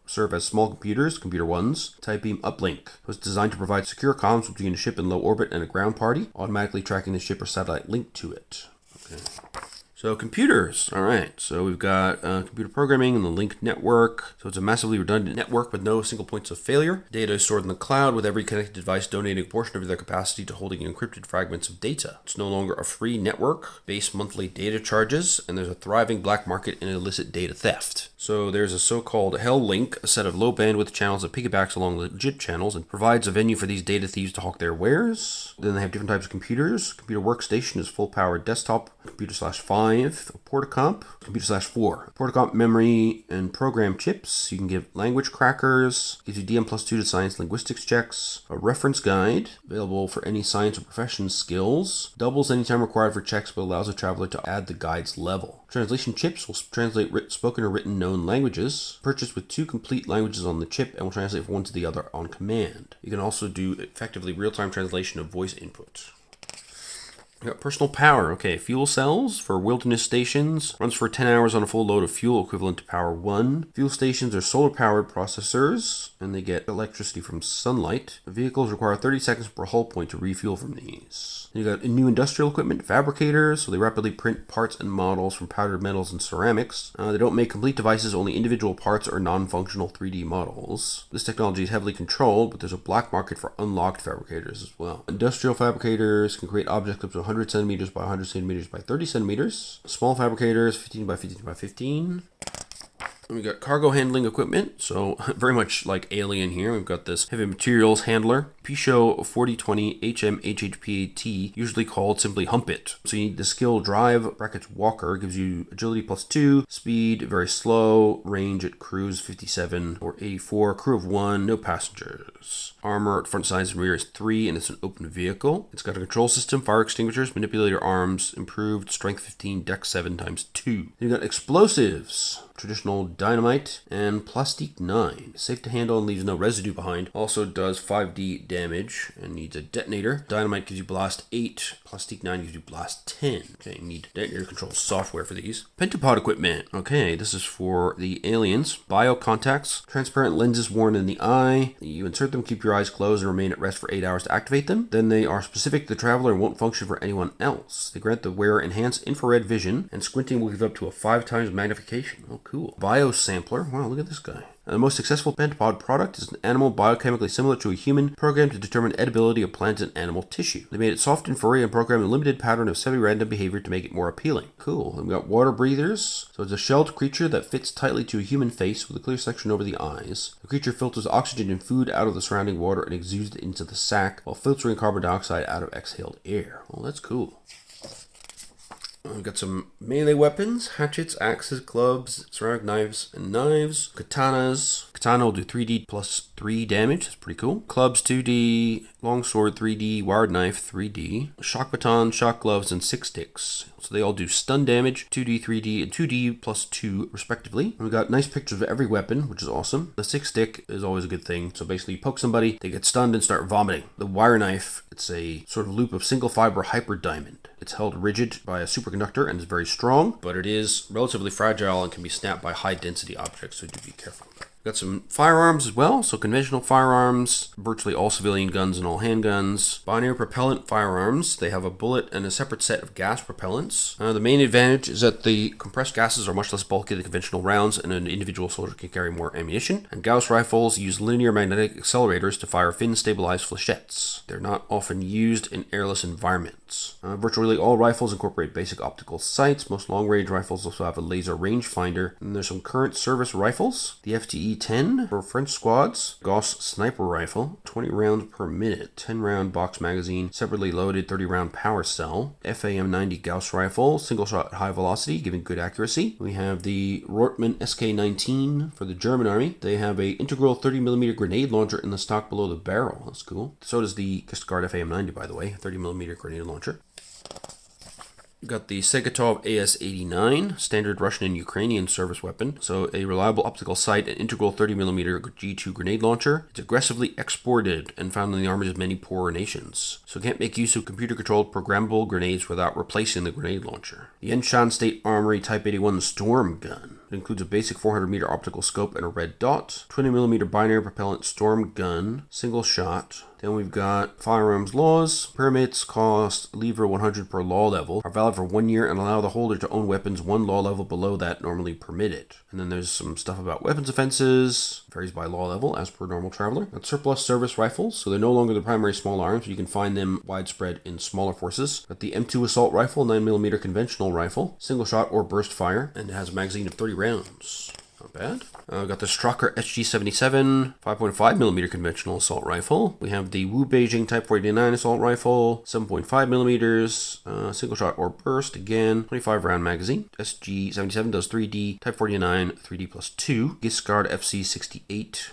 serve as small computers, computer ones. Type beam uplink. It was designed to provide secure comms between a ship in low orbit and a ground party, automatically tracking the ship or satellite linked to it. Okay. So computers, all right. So we've got computer programming and the linked network. So it's a massively redundant network with no single points of failure. Data is stored in the cloud with every connected device donating a portion of their capacity to holding encrypted fragments of data. It's no longer a free network, base monthly data charges, and there's a thriving black market in illicit data theft. So there's a so-called Hell Link, a set of low bandwidth channels that piggybacks along legit channels and provides a venue for these data thieves to hawk their wares. Then they have different types of computers. Computer workstation is full-powered desktop, computer/5, Portacomp, computer/4. Portacomp memory and program chips. You can give language crackers, gives you DM+2 to science linguistics checks, a reference guide, available for any science or profession skills, doubles any time required for checks but allows a traveler to add the guide's level. Translation chips will translate spoken or written known languages, purchased with 2 complete languages on the chip and will translate from one to the other on command. You can also do effectively real-time translation of voice input. We got personal power. Okay, fuel cells for wilderness stations. Runs for 10 hours on a full load of fuel equivalent to power 1. Fuel stations are solar-powered processors, and they get electricity from sunlight. The vehicles require 30 seconds per hull point to refuel from these. You got new industrial equipment, fabricators, so they rapidly print parts and models from powdered metals and ceramics. They don't make complete devices, only individual parts or non-functional 3D models. This technology is heavily controlled, but there's a black market for unlocked fabricators as well. Industrial fabricators can create objects up to 100 centimeters by 100 centimeters by 30 centimeters. Small fabricators, 15 by 15 by 15. We got cargo handling equipment, so very much like Alien here. We've got this heavy materials handler, Pisho 4020 HMHHPAT, usually called simply Hump It. So you need the skill Drive brackets Walker, gives you agility +2, speed very slow, range at cruise 57 or 84, crew of 1, no passengers. Armor at front, sides, and rear is 3, and it's an open vehicle. It's got a control system, fire extinguishers, manipulator arms, improved strength 15, dex 7 times 2. Then you got explosives. Traditional dynamite and plastique 9. Safe to handle and leaves no residue behind. Also does 5d damage and needs a detonator. Dynamite gives you blast 8. Plastique 9 gives you blast 10. Okay, you need detonator control software for these. Pentapod equipment. Okay, this is for the aliens. Bio contacts. Transparent lenses worn in the eye. You insert them, keep your eyes closed, and remain at rest for 8 hours to activate them. Then they are specific to the traveler and won't function for anyone else. They grant the wearer enhanced infrared vision, and squinting will give up to a 5 times magnification. Oh, cool. Biosampler. Wow, look at this guy. The most successful pentapod product is an animal biochemically similar to a human, programmed to determine edibility of plant and animal tissue. They made it soft and furry and programmed a limited pattern of semi-random behavior to make it more appealing. Cool. Then we got water breathers. So it's a shelled creature that fits tightly to a human face with a clear section over the eyes. The creature filters oxygen and food out of the surrounding water and exudes it into the sac while filtering carbon dioxide out of exhaled air. Well, that's cool. We've got some melee weapons, hatchets, axes, clubs, ceramic knives, and knives. Katanas. Katana will do 3d plus 3 damage. That's pretty cool. Clubs 2d, longsword 3d, wired knife 3d, shock baton, shock gloves, and 6 sticks. So they all do stun damage, 2d, 3d, and 2d plus 2 respectively. And we've got nice pictures of every weapon, which is awesome. The 6 stick is always a good thing. So basically you poke somebody, they get stunned and start vomiting. The wire knife, it's a sort of loop of single fiber hyper diamond. It's held rigid by a superconductor and is very strong, but it is relatively fragile and can be snapped by high density objects, so do be careful. Got some firearms as well, so conventional firearms, virtually all civilian guns and all handguns. Binary propellant firearms, they have a bullet and a separate set of gas propellants. The main advantage is that the compressed gases are much less bulky than conventional rounds, and an individual soldier can carry more ammunition. And Gauss rifles use linear magnetic accelerators to fire fin-stabilized flechettes. They're not often used in airless environments. Virtually all rifles incorporate basic optical sights. Most long-range rifles also have a laser rangefinder. And there's some current service rifles. The FTE-10 for French squads. Gauss sniper rifle, 20 rounds per minute. 10-round box magazine, separately loaded 30-round power cell. FAM-90 Gauss rifle, single-shot high velocity, giving good accuracy. We have the Rortman SK-19 for the German army. They have a integral 30mm grenade launcher in the stock below the barrel. That's cool. So does the Guard FAM-90, by the way, 30mm grenade launcher. We've got the Segatov AS-89, standard Russian and Ukrainian service weapon. So a reliable optical sight and integral 30mm G2 grenade launcher. It's aggressively exported and found in the armies of many poorer nations. So it can't make use of computer-controlled programmable grenades without replacing the grenade launcher. The Enshan State Armory Type 81 Storm Gun. It includes a basic 400-meter optical scope and a red dot. 20mm binary propellant storm gun, single shot. Then we've got firearms laws. Permits cost lever 100 per law level, are valid for 1 year and allow the holder to own weapons 1 law level below that normally permitted. And then there's some stuff about weapons offenses. Varies by law level as per normal traveler. Got surplus service rifles, so they're no longer the primary small arms, but you can find them widespread in smaller forces. Got the M2 assault rifle, 9mm conventional rifle, single shot or burst fire, and it has a magazine of 30 rounds. Not bad. Got the Strocker SG-77, 5.5mm conventional assault rifle. We have the Wu Beijing Type 49 assault rifle, 7.5mm, single shot or burst, again, 25 round magazine. SG-77 does 3D, Type 49, 3D plus 2. Guard FC-68.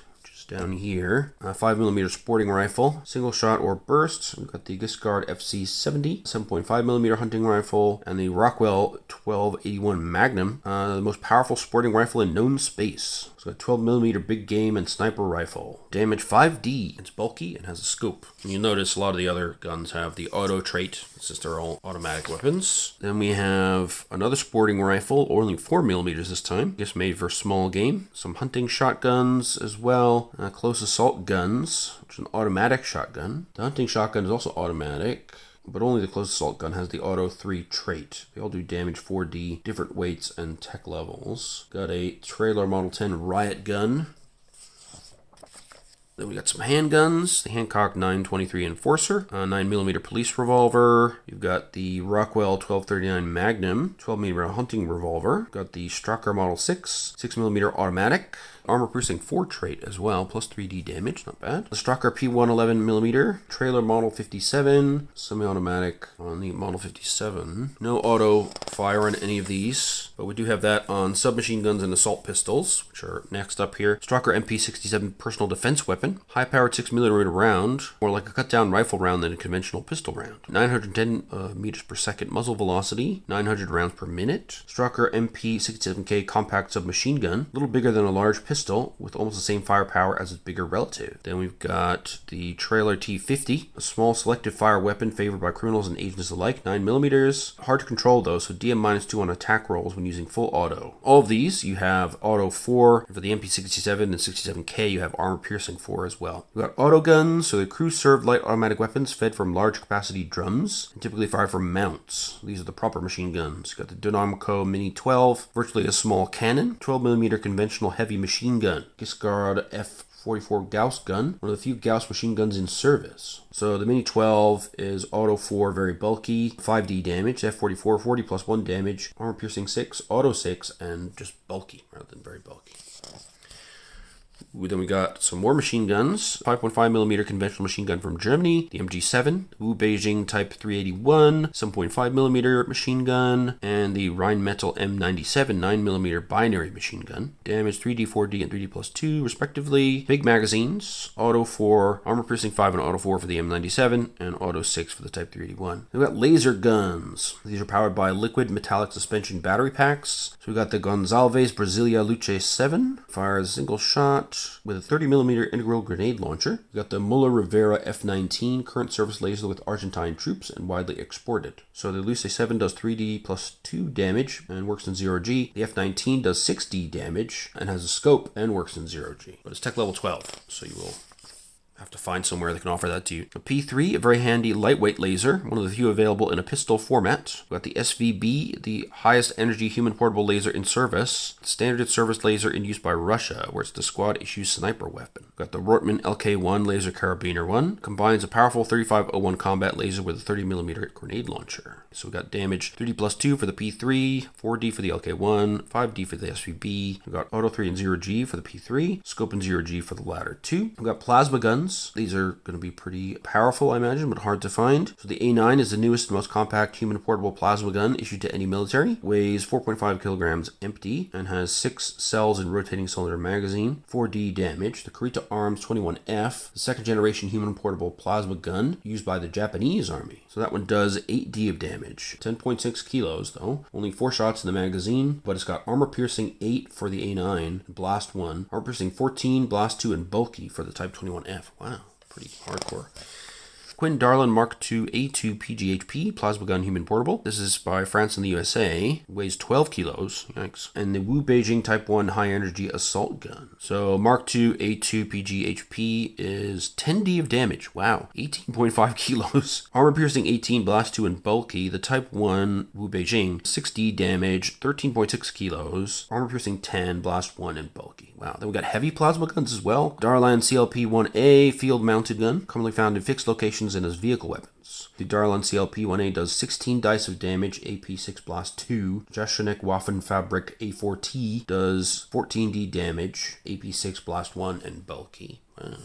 Down here, 5mm sporting rifle, single shot or burst. We've got the Guard FC-70, 7.5mm hunting rifle, and the Rockwell 1281 Magnum, the most powerful sporting rifle in known space. It's got 12mm big game and sniper rifle. Damage 5D. It's bulky and has a scope. And you'll notice a lot of the other guns have the auto trait. It's just they're all automatic weapons. Then we have another sporting rifle, only 4mm this time. Just made for small game. Some hunting shotguns as well. Close assault guns, which is an automatic shotgun. The hunting shotgun is also automatic, but only the close assault gun has the auto 3 trait. They all do damage 4D, different weights and tech levels. Got a trailer Model 10 riot gun. Then we got some handguns, the Hancock 923 Enforcer, 9mm police revolver. You've got the Rockwell 1239 Magnum, 12mm hunting revolver. Got the Strucker Model 6, 6mm automatic. Armor-piercing 4 trait as well, plus 3D damage, not bad. The Strucker P111mm, Trailer Model 57, semi-automatic on the Model 57. No auto fire on any of these, but we do have that on submachine guns and assault pistols, which are next up here. Strucker MP67 personal defense weapon, high-powered 6mm round, more like a cut-down rifle round than a conventional pistol round. 910 meters per second muzzle velocity, 900 rounds per minute. Strucker MP67K compact submachine gun, a little bigger than a large pistol with almost the same firepower as its bigger relative. Then we've got the Trailer T50, a small selective fire weapon favored by criminals and agents alike, 9mm. Hard to control though, so DM-2 on attack rolls when using full auto. All of these you have auto 4. For the MP67 and 67K you have armor piercing 4 as well. We've got auto guns, so the crew served light automatic weapons fed from large capacity drums and typically fired from mounts. These are the proper machine guns. You've got the Dynamico Mini 12, virtually a small cannon, 12mm conventional heavy machine gun, Giscard F44 Gauss gun, one of the few Gauss machine guns in service. So the Mini 12 is auto 4, very bulky, 5D damage, F44, 40 plus 1 damage, armor piercing 6, auto 6, and just bulky rather than very bulky. Then we got some more machine guns. 5.5mm conventional machine gun from Germany, the MG7, Wu Beijing Type 381, 7.5mm machine gun, and the Rheinmetall M97 9mm binary machine gun. Damage 3D, 4D, and 3D plus 2 respectively. Big magazines, auto 4, armor piercing 5 and auto 4 for the M97, and auto 6 for the Type 381. Then we got laser guns. These are powered by liquid metallic suspension battery packs. So we got the Gonzalez Brasilia Luce 7, fires a single shot with a 30mm integral grenade launcher. We got the Muller Rivera F19, current service laser with Argentine troops and widely exported. So the Luce 7 does 3D plus 2 damage and works in 0G. The F19 does 6D damage and has a scope and works in 0G. But it's tech level 12, so you will have to find somewhere that can offer that to you. A P3, a very handy lightweight laser, one of the few available in a pistol format. We've got the SVB, the highest energy human portable laser in service. Standard service laser in use by Russia, where it's the squad issue sniper weapon. We've got the Rortman LK1 laser carabiner 1. Combines a powerful 3501 combat laser with a 30mm grenade launcher. So we got damage 3D plus 2 for the P3, 4D for the LK1, 5D for the SVB. We've got auto 3 and 0G for the P3, scope and 0G for the latter 2. We've got plasma guns. These are going to be pretty powerful, I imagine, but hard to find. So the A9 is the newest and most compact human portable plasma gun issued to any military. Weighs 4.5 kilograms empty and has 6 cells in rotating cylinder magazine. 4D damage. The Kurita Arms 21F, the second generation human portable plasma gun used by the Japanese army. So that one does 8D of damage. 10.6 kilos though. Only 4 shots in the magazine, but it's got armor piercing 8 for the A9, blast 1. Armor piercing 14, blast 2, and bulky for the Type 21F. Wow. Pretty hardcore. Quinn Darlin Mark II A2 PGHP Plasma Gun Human Portable. This is by France and the USA. Weighs 12 kilos. Yikes. And the Wu Beijing Type 1 High Energy Assault Gun. So Mark II A2 PGHP is 10D of damage. Wow. 18.5 kilos. Armor piercing 18, blast 2, and bulky. The Type 1 Wu Beijing 6D damage, 13.6 kilos. Armor piercing 10, blast 1, and bulky. Wow. Then we got heavy plasma guns as well. Darlan CLP-1A field mounted gun, commonly found in fixed locations and as vehicle weapons. The Darlan CLP-1A does 16 dice of damage, AP6 blast 2. Jashonek Waffenfabrik A4T does 14D damage, AP6 blast 1, and bulky. Wow.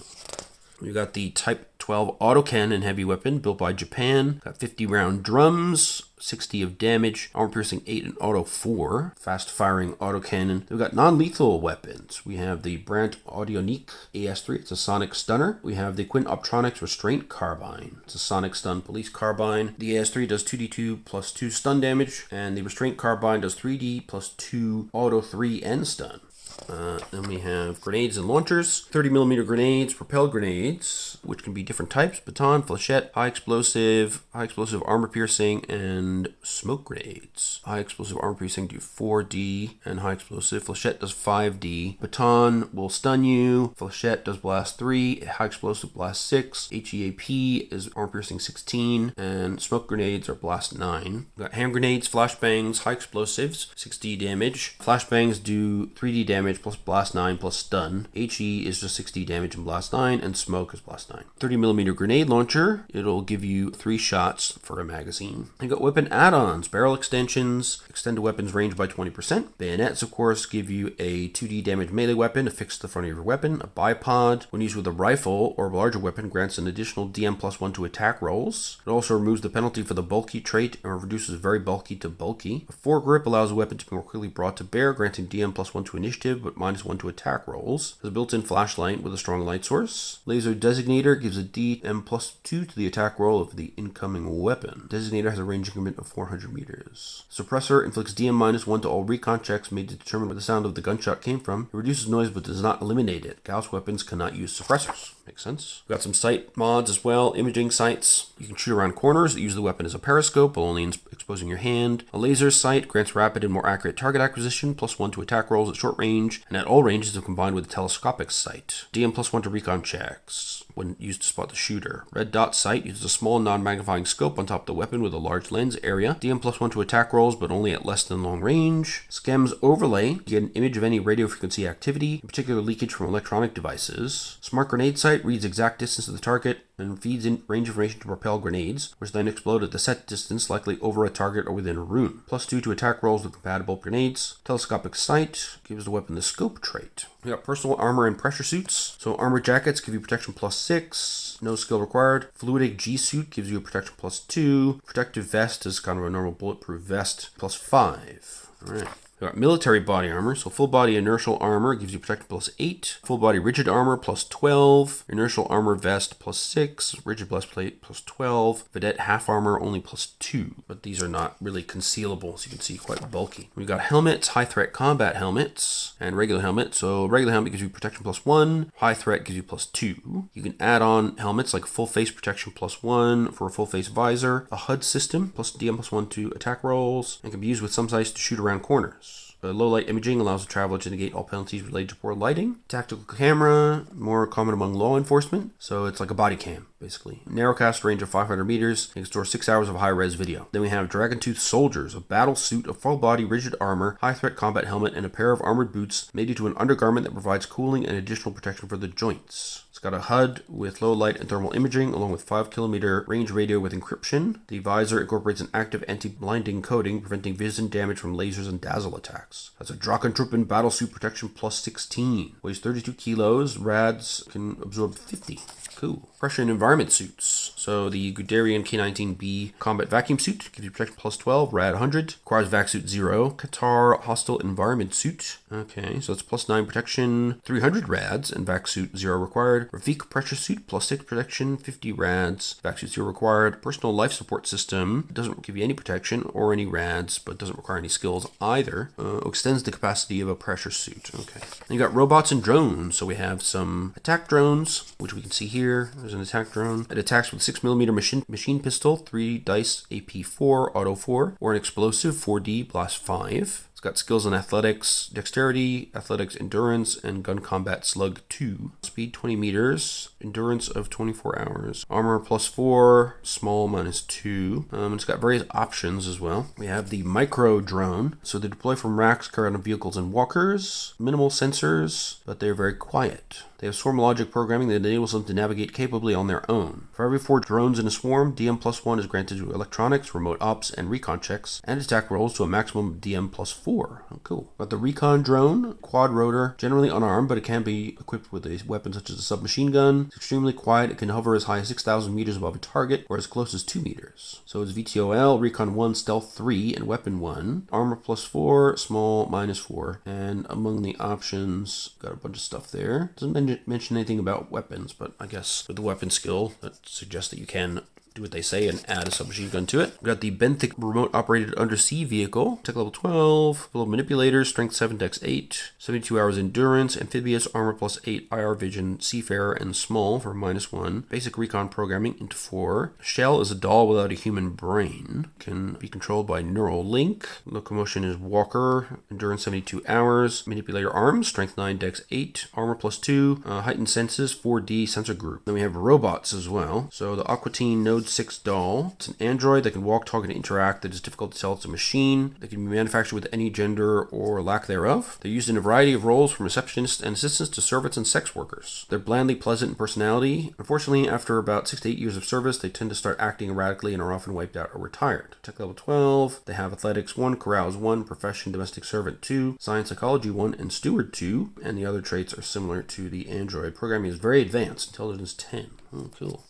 We got the Type 12 autocannon heavy weapon built by Japan. Got 50 round drums, 60 of damage, armor piercing 8 and auto 4. Fast firing autocannon. We've got non-lethal weapons. We have the Brandt Audionique AS3. It's a sonic stunner. We have the Quinn Optronics Restraint Carbine. It's a sonic stun police carbine. The AS3 does 2d2 plus 2 stun damage, and the Restraint Carbine does 3d plus 2 auto 3 and stun. Then we have grenades and launchers, 30mm grenades, propelled grenades, which can be different types, baton, flechette, high explosive armor piercing, and smoke grenades. High explosive armor piercing do 4D, and high explosive flechette does 5D. Baton will stun you, flechette does blast 3, high explosive blast 6, HEAP is armor piercing 16, and smoke grenades are blast 9. We've got hand grenades, flashbangs, high explosives, 6D damage. Flashbangs do 3D damage damage plus blast 9 plus stun. HE is just 60 damage and blast 9, and smoke is blast 9. 30mm grenade launcher, it'll give you 3 shots for a magazine. You got weapon add-ons, barrel extensions, extend the weapon's range by 20%. Bayonets, of course, give you a 2d damage melee weapon affixed to the front of your weapon. A bipod, when used with a rifle or a larger weapon, grants an additional DM plus 1 to attack rolls. It also removes the penalty for the bulky trait and reduces very bulky to bulky. A foregrip allows a weapon to be more quickly brought to bear, granting DM plus 1 to initiative, but minus 1 to attack rolls. There's a built-in flashlight with a strong light source. Laser designator gives a DM plus 2 to the attack roll of the incoming weapon. Designator has a range increment of 400 meters. Suppressor inflicts DM minus 1 to all recon checks made to determine where the sound of the gunshot came from. It reduces noise but does not eliminate it. Gauss weapons cannot use suppressors. Makes sense. We've got some sight mods as well, imaging sights. You can shoot around corners that use the weapon as a periscope while only exposing your hand. A laser sight grants rapid and more accurate target acquisition, plus 1 to attack rolls at short range, and at all ranges if combined with a telescopic sight. DM plus 1 to recon checks when used to spot the shooter. Red dot sight uses a small non-magnifying scope on top of the weapon with a large lens area. DM plus 1 to attack rolls, but only at less than long range. Skems overlay, you get an image of any radio frequency activity, in particular leakage from electronic devices. Smart grenade sight reads exact distance to the target and feeds in range information to propel grenades, which then explode at the set distance, likely over a target or within a room. Plus 2 to attack rolls with compatible grenades. Telescopic sight gives the weapon the scope trait. We got personal armor and pressure suits. So armor jackets give you protection plus 6, no skill required. Fluidic G-suit gives you a protection plus 2. Protective vest is kind of a normal bulletproof vest, plus 5. Alright. We got military body armor, so full body inertial armor gives you protection plus 8, full body rigid armor plus 12, inertial armor vest plus 6, rigid breastplate plus 12, vedette half armor only plus 2, but these are not really concealable, so you can see quite bulky. We got helmets, high threat combat helmets, and regular helmet. So regular helmet gives you protection plus 1, high threat gives you plus 2. You can add on helmets like full face protection plus 1 for a full face visor, a HUD system plus DM plus 1 to attack rolls, and can be used with some sights to shoot around corners. Low light imaging allows the traveler to negate all penalties related to poor lighting. Tactical camera, more common among law enforcement, so it's like a body cam, basically. Narrowcast range of 500 meters, can store 6 hours of high-res video. Then we have Dragontooth Soldiers, a battle suit of full-body rigid armor, high-threat combat helmet, and a pair of armored boots made into an undergarment that provides cooling and additional protection for the joints. It's got a HUD with low light and thermal imaging, along with 5-kilometer range radio with encryption. The visor incorporates an active anti-blinding coating, preventing vision damage from lasers and dazzle attacks. That's a Drachentruppen battlesuit protection plus 16. Weighs 32 kilos, rads can absorb 50. Cool. Pressure and environment suits. So the Guderian K-19B combat vacuum suit gives you protection plus 12, rad 100. Requires vac suit 0. Qatar hostile environment suit. Okay, so it's plus 9 protection, 300 rads, and vac suit 0 required. Rafik pressure suit plus 6 protection, 50 rads, vac suit 0 required. Personal life support system doesn't give you any protection or any rads, but doesn't require any skills either. Extends the capacity of a pressure suit. Okay. And you got robots and drones. So we have some attack drones, which we can see here. There's an attack drone. It attacks with 6mm machine pistol, 3 dice AP4, auto 4, or an explosive 4D blast 5. It's got skills in athletics, dexterity, athletics, endurance, and gun combat slug 2. Speed 20 meters, endurance of 24 hours. Armor plus 4, small minus 2. It's got various options as well. We have the micro drone. So they deploy from racks carried on vehicles and walkers. Minimal sensors, but they're very quiet. They have swarm logic programming that enables them to navigate capably on their own. For every 4 drones in a swarm, DM plus 1 is granted to electronics, remote ops, and recon checks, and attack rolls to a maximum of DM plus 4. Oh, cool. Got the recon drone, quad rotor, generally unarmed, but it can be equipped with a weapon such as a submachine gun. It's extremely quiet. It can hover as high as 6,000 meters above a target, or as close as 2 meters. So it's VTOL, recon 1, stealth 3, and weapon 1. Armor plus 4, small minus 4. And among the options, got a bunch of stuff there. Doesn't mention anything about weapons, but I guess with the weapon skill, that suggests that you can do what they say and add a submachine gun to it. We got the benthic remote operated undersea vehicle, tech level 12, full of manipulators, strength 7, dex 8, 72 hours endurance, amphibious, armor plus 8, IR vision, seafarer, and small for minus 1, basic recon programming into 4. Shell is a doll without a human brain, can be controlled by neural link. Locomotion is walker, endurance 72 hours, manipulator arms, strength 9, dex 8, armor plus 2, heightened senses, 4D sensor group. Then we have robots as well. So the Aquatine node 6 doll. It's an android that can walk, talk, and interact that is difficult to tell it's a machine. They can be manufactured with any gender or lack thereof. They're used in a variety of roles from receptionists and assistants to servants and sex workers. They're blandly pleasant in personality. Unfortunately, after about 6 to 8 years of service, they tend to start acting erratically and are often wiped out or retired. Tech level 12. They have athletics 1, carouse 1, profession domestic servant 2, science psychology 1, and steward 2. And the other traits are similar to the android. Programming is very advanced. Intelligence 10. Oh, cool.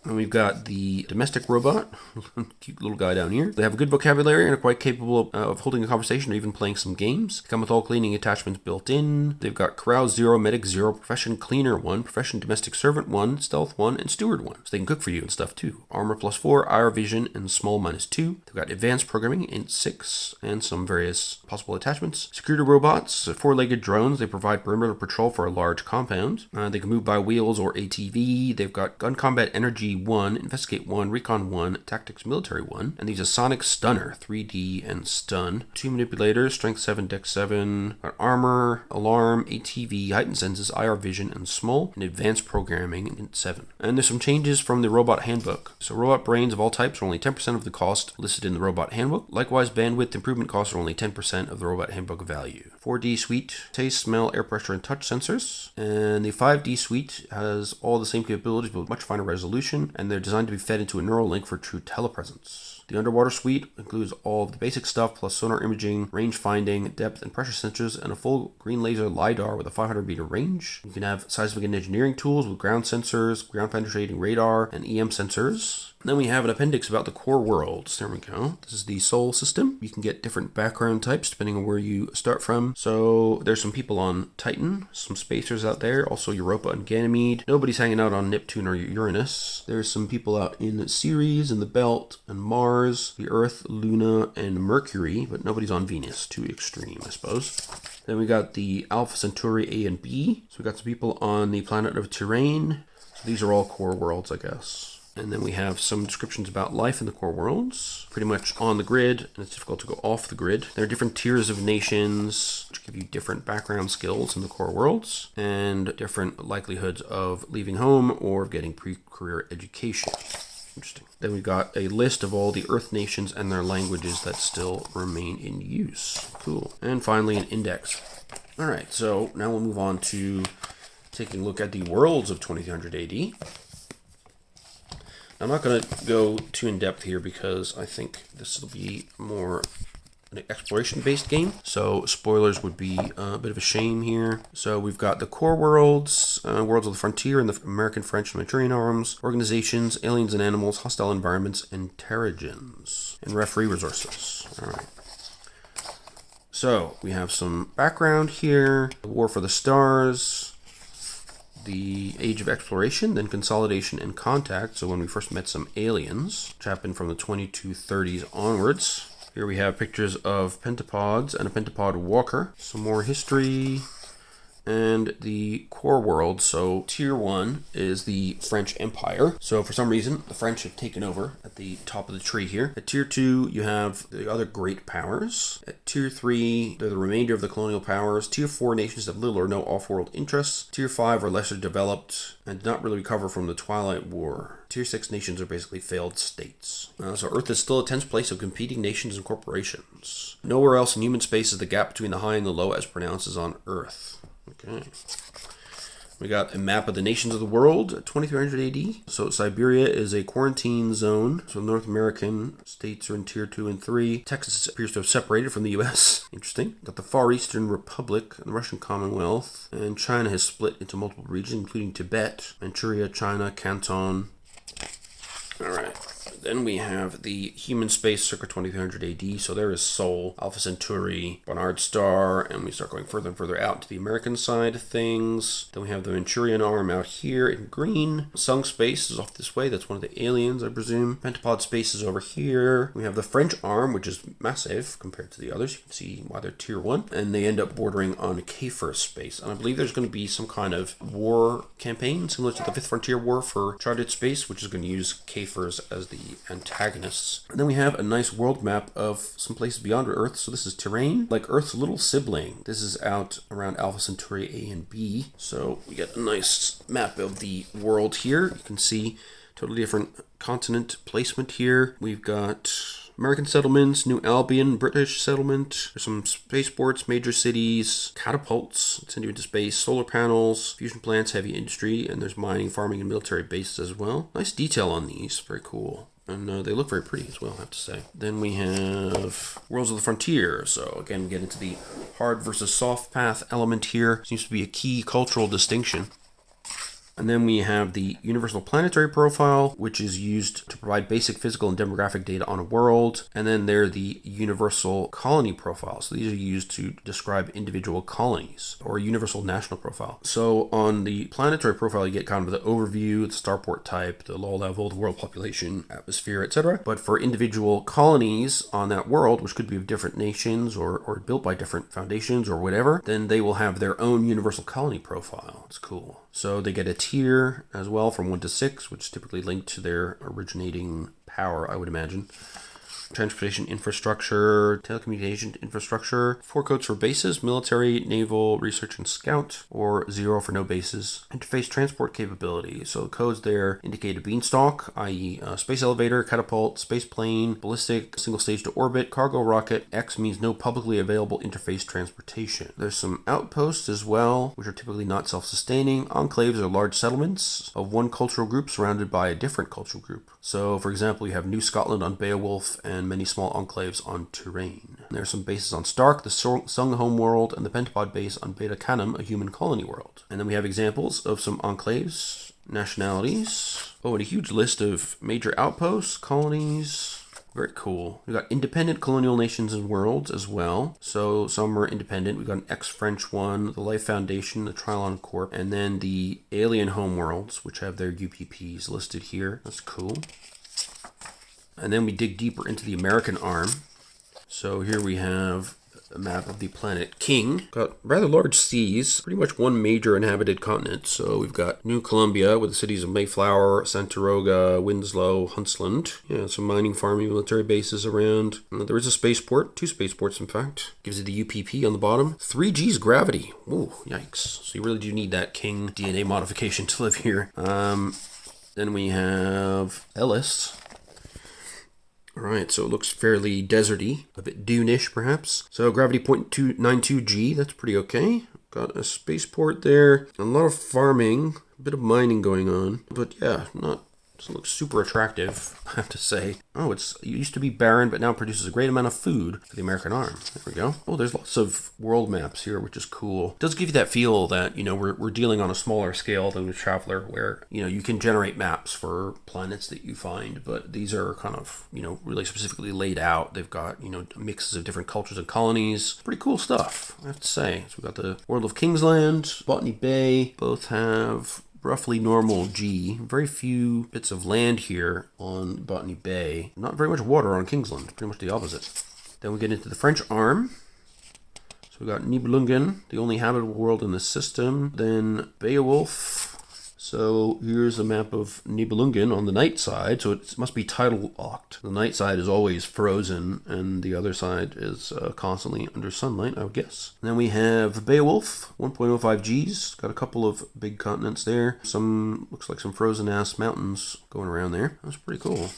And we've got the domestic robot, cute little guy down here. They have a good vocabulary and are quite capable of holding a conversation or even playing some games. They come with all cleaning attachments built in. They've got carouse 0, medic 0, profession cleaner 1, profession domestic servant 1, stealth 1, and steward 1. So they can cook for you and stuff too. Armor plus 4, IR vision, and small minus 2. They've got advanced programming, int 6, and some various possible attachments. Security robots, 4-legged drones. They provide perimeter patrol for a large compound. They can move by wheels or ATV. They've got gun combat energy 1, investigate 1, recon 1, tactics military 1, and these are sonic stunner 3D and stun. 2 manipulators, strength 7, dex 7, got armor, alarm, ATV, heightened senses, IR vision, and small, and advanced programming in 7. And there's some changes from the robot handbook. So robot brains of all types are only 10% of the cost listed in the robot handbook. Likewise, bandwidth improvement costs are only 10% of the robot handbook value. 4D suite, taste, smell, air pressure, and touch sensors. And the 5D suite has all the same capabilities but with much finer resolution, and they're designed to be fed into a neural link for true telepresence. The underwater suite includes all of the basic stuff plus sonar imaging, range finding, depth and pressure sensors, and a full green laser LiDAR with a 500 meter range. You can have seismic and engineering tools with ground sensors, ground penetrating radar, and EM sensors. Then we have an appendix about the core worlds. There we go. This is the Sol system. You can get different background types depending on where you start from. So there's some people on Titan, some spacers out there, also Europa and Ganymede. Nobody's hanging out on Neptune or Uranus. There's some people out in Ceres and the Belt and Mars, the Earth, Luna, and Mercury, but nobody's on Venus. Too extreme, I suppose. Then we got the Alpha Centauri A and B. So we got some people on the planet of Terrain. So these are all core worlds, I guess. And then we have some descriptions about life in the core worlds, pretty much on the grid, and it's difficult to go off the grid. There are different tiers of nations, which give you different background skills in the core worlds, and different likelihoods of leaving home or getting pre-career education. Interesting. Then we've got a list of all the Earth nations and their languages that still remain in use. Cool. And finally, an index. All right, so now we'll move on to taking a look at the worlds of 2300 AD. I'm not going to go too in-depth here because I think this will be more an exploration-based game. So spoilers would be a bit of a shame here. So we've got the core worlds, worlds of the frontier and the American, French, and Manchurian arms, organizations, aliens and animals, hostile environments, and terrigens, and referee resources. All right. So we have some background here. The War for the Stars. The Age of Exploration, then Consolidation and Contact. So when we first met some aliens, which happened from the 2230s onwards. Here we have pictures of pentapods and a pentapod walker. Some more history. And the core world, so tier 1 is the French Empire. So for some reason, the French have taken over at the top of the tree here. At tier 2, you have the other great powers. At tier 3, they're the remainder of the colonial powers. Tier 4 nations have little or no off-world interests. Tier 5 are lesser developed and did not really recover from the Twilight War. Tier 6 nations are basically failed states. So Earth is still a tense place of competing nations and corporations. Nowhere else in human space is the gap between the high and the low as pronounced as on Earth. Okay. We got a map of the nations of the world at 2300 AD. So Siberia is a quarantine zone. So North American states are in tier 2 and 3. Texas appears to have separated from the US. Interesting. Got the Far Eastern Republic and the Russian Commonwealth. And China has split into multiple regions, including Tibet, Manchuria, China, Canton. All right. Then we have the human space circa 2300 AD. So there is Sol, Alpha Centauri, Barnard Star, and we start going further and further out to the American side of things. Then we have the Manchurian arm out here in green. Sung space is off this way. That's one of the aliens, I presume. Pentapod space is over here. We have the French arm, which is massive compared to the others. You can see why they're tier 1. And they end up bordering on Kafer space. And I believe there's going to be some kind of war campaign similar to the 5th Frontier War for charted space, which is going to use Kafers as the antagonists. And then we have a nice world map of some places beyond Earth. So this is terrain, like Earth's little sibling. This is out around Alpha Centauri A and B. So we get a nice map of the world here. You can see Totally different continent placement here. We've got American settlements, New Albion, British settlement. There's some spaceports, major cities, catapults, send you into space, solar panels, fusion plants, heavy industry, and there's mining, farming, and military bases as well. Nice detail on these. Very cool. And they look very pretty as well, I have to say. Then we have Worlds of the Frontier. So again, we get into the hard versus soft path element here. Seems to be a key cultural distinction. And then we have the Universal Planetary Profile, which is used to provide basic physical and demographic data on a world. And then there are the Universal Colony Profiles. So these are used to describe individual colonies, or Universal National Profile. So on the Planetary Profile, you get kind of the overview, the starport type, the low level, the world population, atmosphere, etc. But for individual colonies on that world, which could be of different nations or built by different foundations or whatever, then they will have their own Universal Colony Profile. It's cool. So they get a tier as well from 1 to 6, which is typically linked to their originating power, I would imagine. Transportation infrastructure, telecommunication infrastructure, 4 codes for bases, military, naval, research, and scout, or 0 for no bases. Interface transport capability. So the codes there indicate a beanstalk, i.e. space elevator, catapult, space plane, ballistic, single stage to orbit, cargo rocket. X means no publicly available interface transportation. There's some outposts as well, which are typically not self-sustaining. Enclaves are large settlements of one cultural group surrounded by a different cultural group. So, for example, you have New Scotland on Beowulf and many small enclaves on Terrain. There are some bases on Stark, the Sung homeworld, and the Pentapod base on Beta Canum, a human colony world. And then we have examples of some enclaves, nationalities. Oh, and a huge list of major outposts, colonies. Very cool. We've got independent colonial nations and worlds as well. So some are independent. We've got an ex-French one, the Life Foundation, the Trilon Corp, and then the alien homeworlds, which have their UPPs listed here. That's cool. And then we dig deeper into the American arm. So here we have a map of the planet King. Got rather large seas, pretty much one major inhabited continent. So we've got New Columbia with the cities of Mayflower, Santaroga, Winslow, Huntsland. Yeah, some mining, farming, military bases around. There is a spaceport, 2 spaceports in fact. Gives you the UPP on the bottom. 3G's gravity. Ooh, yikes. So you really do need that King DNA modification to live here. Then we have Ellis. Alright, so it looks fairly deserty, a bit dune-ish perhaps. So gravity 0.292G, that's pretty okay. Got a spaceport there, a lot of farming, a bit of mining going on. But yeah, doesn't look super attractive, I have to say. Oh, it used to be barren, but now produces a great amount of food for the American arm. There we go. Oh, there's lots of world maps here, which is cool. It does give you that feel that, we're dealing on a smaller scale than with Traveler, where, you can generate maps for planets that you find, but these are kind of, really specifically laid out. They've got, mixes of different cultures and colonies. Pretty cool stuff, I have to say. So we've got the World of Kingsland, Botany Bay, both have roughly normal G. Very few bits of land here on Botany Bay. Not very much water on Kingsland. Pretty much the opposite. Then we get into the French arm. So we got Nibelungen, the only habitable world in the system. Then Beowulf. So here's a map of Nibelungen on the night side. So it must be tidal locked. The night side is always frozen, and the other side is constantly under sunlight, I would guess. And then we have Beowulf, 1.05 Gs. Got a couple of big continents there. Looks like some frozen-ass mountains going around there. That's pretty cool.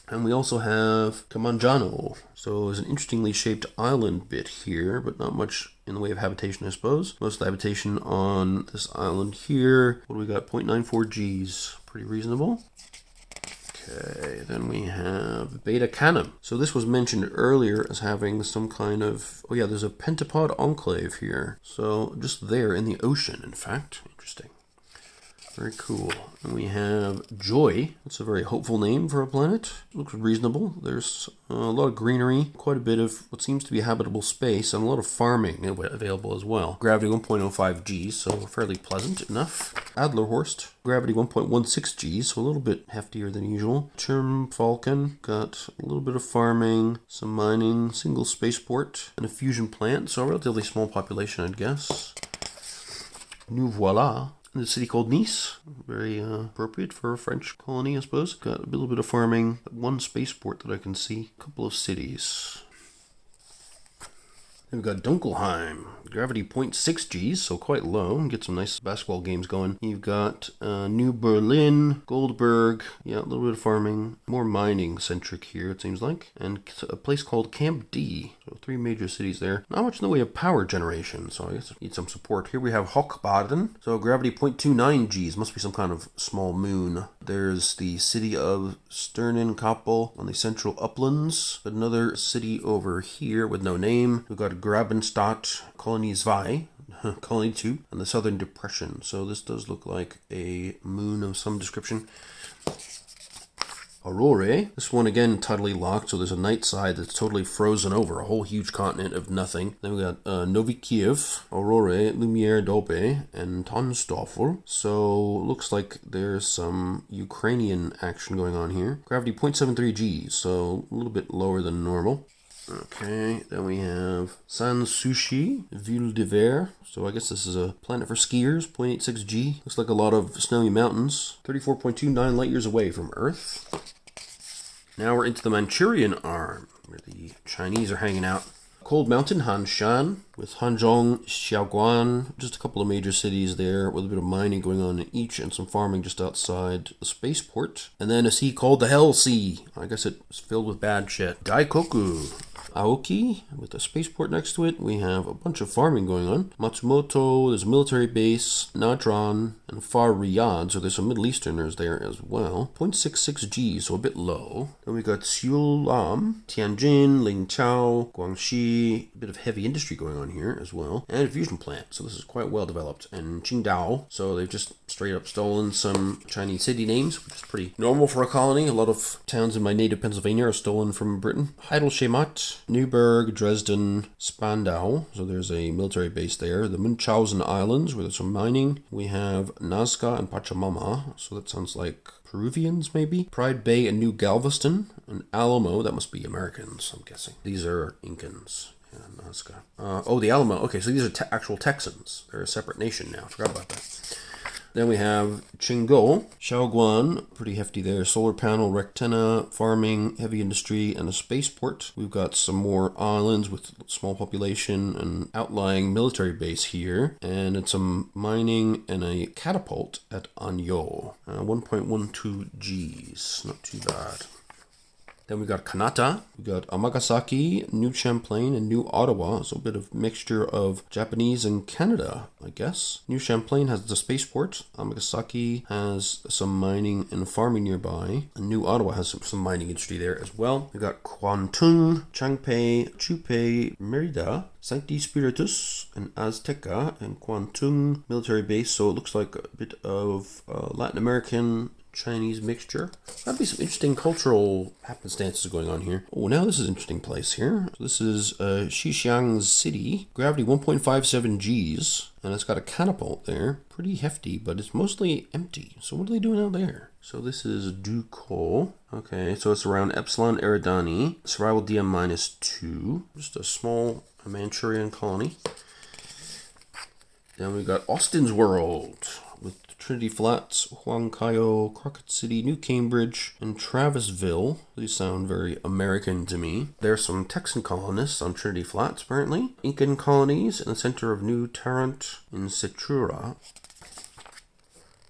And we also have Kamanjano. So there's an interestingly shaped island bit here, but not much in the way of habitation, I suppose. Most of the habitation on this island here. What do we got? 0.94 Gs. Pretty reasonable. Okay, then we have Beta Canum. So this was mentioned earlier as having some kind of... Oh yeah, there's a pentapod enclave here. So just there in the ocean, in fact. Interesting. Very cool. And we have Joy. That's a very hopeful name for a planet. Looks reasonable. There's a lot of greenery, quite a bit of what seems to be habitable space, and a lot of farming available as well. Gravity 1.05 Gs, so fairly pleasant enough. Adlerhorst. Gravity 1.16 Gs, so a little bit heftier than usual. Chirm Falcon. Got a little bit of farming, some mining, single spaceport, and a fusion plant, so a relatively small population, I'd guess. Nous voilà. The city called Nice, very appropriate for a French colony, I suppose. Got a little bit of farming, one spaceport that I can see, a couple of cities. Then we've got Dunkelheim. Gravity 0.6 Gs, so quite low. Get some nice basketball games going. You've got New Berlin, Goldberg, yeah, a little bit of farming. More mining-centric here, it seems like. And a place called Camp D. So 3 major cities there. Not much in the way of power generation, so I guess I need some support. Here we have Hochbaden. So gravity 0.29 Gs, must be some kind of small moon. There's the city of Sterninkappel on the central uplands. Another city over here with no name. We've got Grabenstadt, Colony 2, Colony 2, and the Southern Depression. So this does look like a moon of some description. Aurore. This one again tidally locked, so there's a night side that's totally frozen over, a whole huge continent of nothing. Then we got Novi Kiev, Aurore, Lumiere Dobe, and Tonstoffel. So looks like there's some Ukrainian action going on here. Gravity 0.73 G, so a little bit lower than normal. Okay, then we have Sanssouci, Ville de Ver. So I guess this is a planet for skiers, 0.86 G. Looks like a lot of snowy mountains, 34.29 light years away from Earth. Now we're into the Manchurian arm, where the Chinese are hanging out. Cold Mountain, Hanshan, with Hanzhong, Xiaoguan, just a couple of major cities there, with a bit of mining going on in each, and some farming just outside the spaceport. And then a sea called the Hell Sea. I guess it's filled with bad shit. Daikoku. Aoki, with a spaceport next to it. We have a bunch of farming going on. Matsumoto, there's a military base. Nadran, and Far Riyadh, so there's some Middle Easterners there as well. 0.66 G, so a bit low. Then we got Siulam, Tianjin, Lingqiao, Guangxi, a bit of heavy industry going on here as well. And a fusion plant, so this is quite well developed. And Qingdao, so they've just straight up stolen some Chinese city names, which is pretty normal for a colony. A lot of towns in my native Pennsylvania are stolen from Britain. Heidelschemat, Neuburg, Dresden, Spandau, so there's a military base there. The Munchausen Islands, where there's some mining. We have Nazca and Pachamama, so that sounds like Peruvians, maybe. Pride Bay and New Galveston, and Alamo, that must be Americans, I'm guessing. These are Incans. Yeah, Nazca. Oh, the Alamo. Okay, so these are actual Texans. They're a separate nation now. Forgot about that. Then we have Qinggo, Shaoguan, pretty hefty there, solar panel, rectenna, farming, heavy industry, and a spaceport. We've got some more islands with small population and outlying military base here, and some mining and a catapult at Anyo. 1.12 Gs, not too bad. Then we got Kanata, we got Amagasaki, New Champlain, and New Ottawa. So a bit of mixture of Japanese and Canada, I guess. New Champlain has the spaceport. Amagasaki has some mining and farming nearby. And New Ottawa has some mining industry there as well. We got Kwantung, Changpei, Chupei, Merida, Sancti Spiritus, and Azteca, and Kwantung military base. So it looks like a bit of Latin American Chinese mixture. That'd be some interesting cultural happenstances going on here. Oh, now this is an interesting place here. So this is Xixiang City. Gravity 1.57 Gs. And it's got a catapult there. Pretty hefty, but it's mostly empty. So what are they doing out there? So this is Duko. Okay, so it's around Epsilon Eridani. Survival DM -2. Just a small Manchurian colony. Then we got Austin's World, with Trinity Flats, Huancayo, Crockett City, New Cambridge, and Travisville. These sound very American to me. There's some Texan colonists on Trinity Flats, apparently. Incan colonies in the center of New Tarrant in Citrura.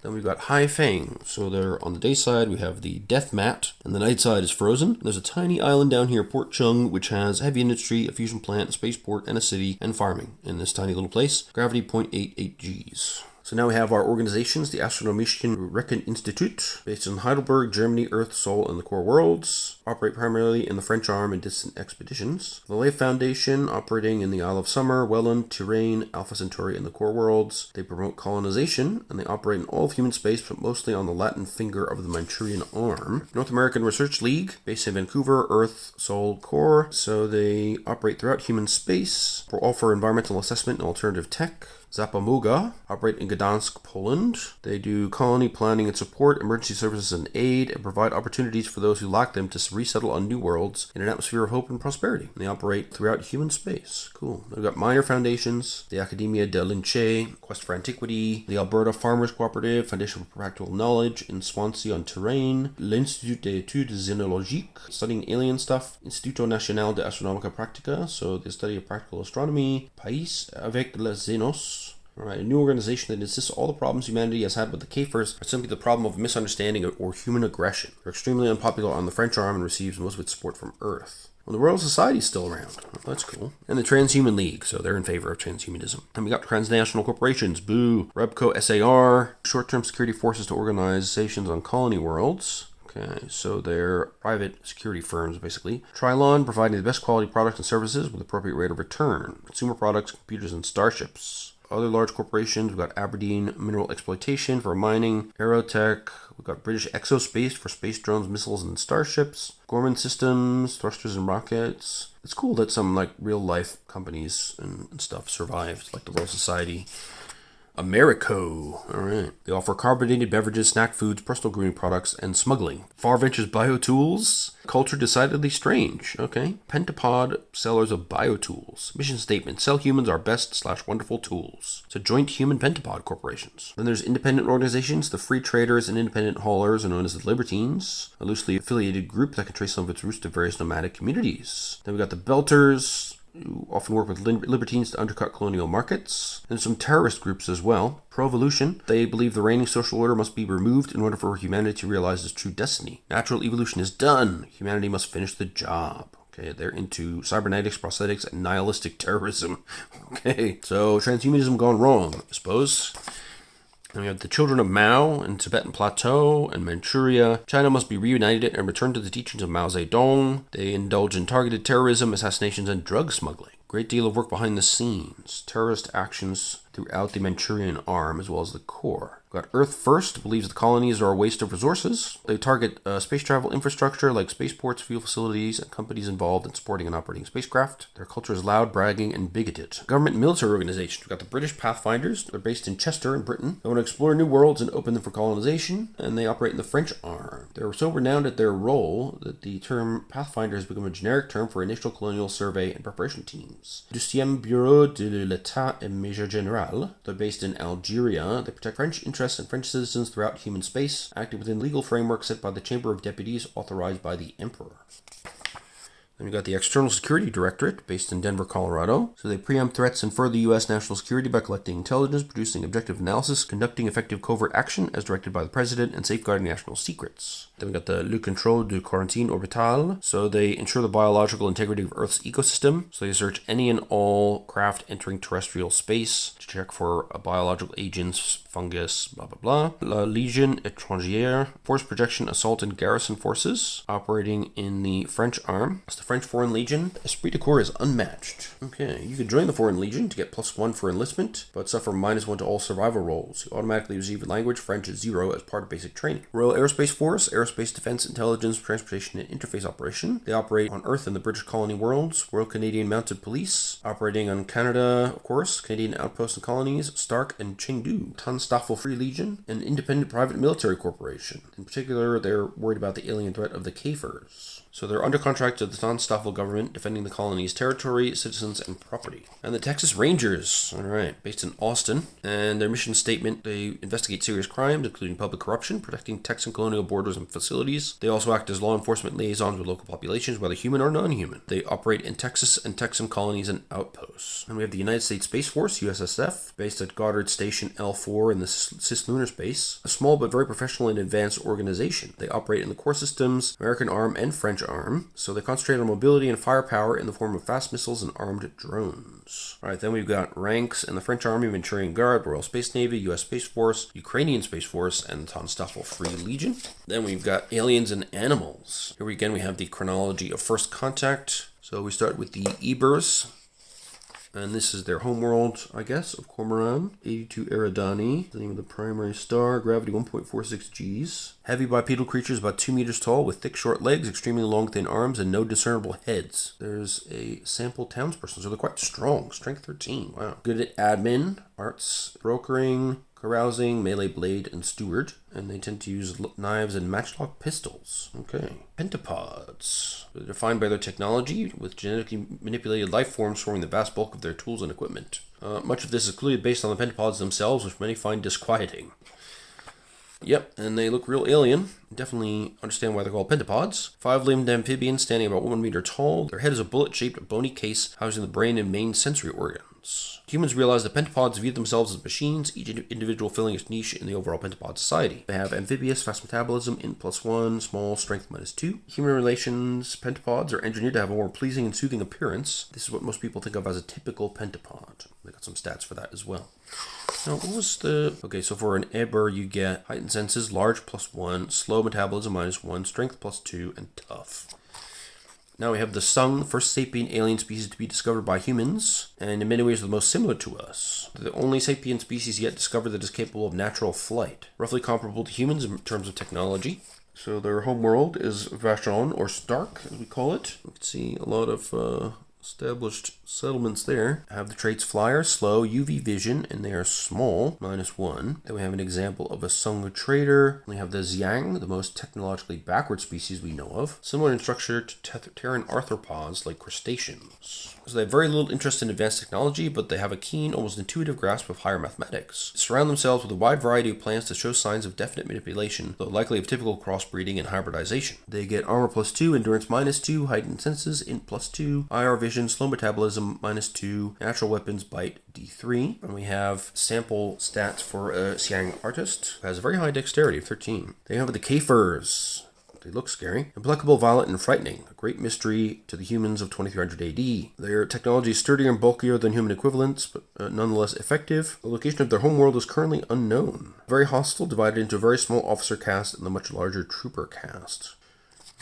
Then we've got Haifeng. So there on the day side, we have the Death Mat, and the night side is frozen. There's a tiny island down here, Port Chung, which has heavy industry, a fusion plant, a spaceport, and a city, and farming in this tiny little place. Gravity 0.88 Gs. So now we have our organizations, the Astronomischen Recheninstitut, based in Heidelberg, Germany, Earth, Sol, and the Core Worlds, operate primarily in the French arm and distant expeditions. The Leif Foundation, operating in the Isle of Summer, Welland, Terrain, Alpha Centauri, and the Core Worlds. They promote colonization, and they operate in all of human space, but mostly on the Latin finger of the Manchurian arm. North American Research League, based in Vancouver, Earth, Sol, Core. So they operate throughout human space, offer environmental assessment and alternative tech. Zapomuga operate in Gdansk, Poland. They do colony planning and support, emergency services and aid, and provide opportunities for those who lack them to resettle on new worlds in an atmosphere of hope and prosperity. And they operate throughout human space. Cool. They've got minor foundations, the Academia de Lince, Quest for Antiquity, the Alberta Farmers Cooperative, Foundation for Practical Knowledge in Swansea-on-Terrain, l'Institut d'études xénologiques, studying alien stuff, Instituto Nacional de Astronomica Practica, so the study of practical astronomy, País avec les Xenos. Alright, a new organization that insists all the problems humanity has had with the Kafers are simply the problem of misunderstanding or human aggression. They're extremely unpopular on the French arm and receives most of its support from Earth. Well, the Royal Society is still around. Oh, that's cool. And the Transhuman League, so they're in favor of transhumanism. And we got transnational corporations, Boo, Rebco SAR, short-term security forces to organizations on colony worlds. Okay, so they're private security firms, basically. Trilon, providing the best quality products and services with appropriate rate of return. Consumer products, computers, and starships. Other large corporations, we've got Aberdeen Mineral Exploitation for mining, Aerotech, we've got British Exospace for space drones, missiles, and starships, Gorman Systems, thrusters and rockets. It's cool that some like real life companies and stuff survived, like the Royal Society. Americo. Alright. They offer carbonated beverages, snack foods, personal grooming products, and smuggling. Far Ventures Biotools. Culture decidedly strange. Okay. Pentapod, sellers of biotools. Mission statement. Sell humans our best/wonderful tools. So joint human pentapod corporations. Then there's independent organizations. The free traders and independent haulers are known as the Libertines. A loosely affiliated group that can trace some of its roots to various nomadic communities. Then we got the Belters, who often work with libertines to undercut colonial markets, and some terrorist groups as well. Pro-evolution, they believe the reigning social order must be removed in order for humanity to realize its true destiny. Natural evolution is done. Humanity must finish the job. Okay, they're into cybernetics, prosthetics, and nihilistic terrorism. Okay, so transhumanism gone wrong, I suppose. And we have the Children of Mao in Tibetan Plateau and Manchuria. China must be reunited and return to the teachings of Mao Zedong. They indulge in targeted terrorism, assassinations, and drug smuggling. Great deal of work behind the scenes. Terrorist actions throughout the Manchurian arm as well as the core. We've got Earth First, believes the colonies are a waste of resources. They target space travel infrastructure like spaceports, fuel facilities, and companies involved in supporting and operating spacecraft. Their culture is loud, bragging, and bigoted. Government and military organizations. We've got the British Pathfinders. They're based in Chester in Britain. They want to explore new worlds and open them for colonization, and they operate in the French arm. They're so renowned at their role that the term Pathfinder has become a generic term for initial colonial survey and preparation teams. 2e Bureau de l'État et Major Général. They're based in Algeria. They protect French interests and French citizens throughout human space, acting within legal framework set by the Chamber of Deputies authorized by the Emperor. Then we got the External Security Directorate, based in Denver, Colorado. So they preempt threats and further U.S. national security by collecting intelligence, producing objective analysis, conducting effective covert action as directed by the President, and safeguarding national secrets. Then we got the Le Contrôle de Quarantine Orbitale. So they ensure the biological integrity of Earth's ecosystem. So they search any and all craft entering terrestrial space to check for biological agents, fungus, blah, blah, blah. La Légion Étrangère, force projection, assault, and garrison forces, operating in the French arm. It's the French Foreign Legion. Esprit de corps is unmatched. Okay, you can join the Foreign Legion to get +1 for enlistment, but suffer -1 to all survival rolls. You automatically receive language French at 0 as part of basic training. Royal Aerospace Force, Aerospace Defense, Intelligence, Transportation, and Interface Operation. They operate on Earth and the British colony worlds. Royal Canadian Mounted Police, operating on Canada, of course, Canadian Outposts and Colonies, Stark and Chengdu. Tunstafel Free Legion, an independent private military corporation. In particular, they're worried about the alien threat of the Kafers. So they're under contract to the Tunstafel government, defending the colony's territory, citizens, and property. And the Texas Rangers, alright, based in Austin. And their mission statement, they investigate serious crimes, including public corruption, protecting Texan colonial borders and facilities. They also act as law enforcement liaisons with local populations, whether human or non-human. They operate in Texas and Texan colonies and outposts. And we have the United States Space Force, USSF, based at Goddard Station L4 in the cislunar space. A small but very professional and advanced organization. They operate in the core systems, American arm and French arm, so they concentrate on mobility and firepower in the form of fast missiles and armed drones. Alright, then we've got ranks in the French Army, Manchurian Guard, Royal Space Navy, US Space Force, Ukrainian Space Force, and the Tunstafel Free Legion. Then we've got aliens and animals. Here again we have the chronology of first contact. So we start with the Ebers. And this is their homeworld, I guess, of Cormoran. 82 Eridani, the name of the primary star. Gravity 1.46 Gs. Heavy bipedal creatures about 2 meters tall with thick, short legs, extremely long, thin arms, and no discernible heads. There's a sample townsperson, so they're quite strong. Strength 13. Wow. Good at admin, arts, brokering, carousing, melee blade, and steward. And they tend to use knives and matchlock pistols. Okay. Pentapods. They're defined by their technology, with genetically manipulated life forms forming the vast bulk of their tools and equipment. Much of this is clearly based on the pentapods themselves, which many find disquieting. Yep, and they look real alien. Definitely understand why they're called pentapods. 5-limbed amphibians standing about 1 meter tall. Their head is a bullet-shaped bony case housing the brain and main sensory organs. Humans realize that pentapods view themselves as machines, each individual filling its niche in the overall pentapod society. They have amphibious, fast metabolism, int +1, small, strength -2. Human relations, pentapods are engineered to have a more pleasing and soothing appearance. This is what most people think of as a typical pentapod. They got some stats for that as well. Now, what was the... Okay, so for an Eber, you get heightened senses, large +1, slow metabolism -1, strength +2, and tough. Now we have the Sung, first sapient alien species to be discovered by humans, and in many ways the most similar to us. The only sapient species yet discovered that is capable of natural flight, roughly comparable to humans in terms of technology. So their homeworld is Vashon, or Stark, as we call it. You can see a lot of established settlements there. Have the traits flyer, slow, UV vision, and they are small, -1. Then we have an example of a Sung trader. We have the Xiang, the most technologically backward species we know of. Similar in structure to Terran arthropods like crustaceans. So they have very little interest in advanced technology, but they have a keen, almost intuitive grasp of higher mathematics. They surround themselves with a wide variety of plants that show signs of definite manipulation, though likely of typical crossbreeding and hybridization. They get armor +2, endurance -2, heightened senses, int +2, IR vision, slow metabolism -2, natural weapons, bite D3. And we have sample stats for a Xiang artist, who has a very high dexterity of 13. They have the Kafirs. They look scary. Implacable, violent, and frightening. A great mystery to the humans of 2300 AD. Their technology is sturdier and bulkier than human equivalents, but nonetheless effective. The location of their homeworld is currently unknown. Very hostile, divided into a very small officer caste and the much larger trooper caste.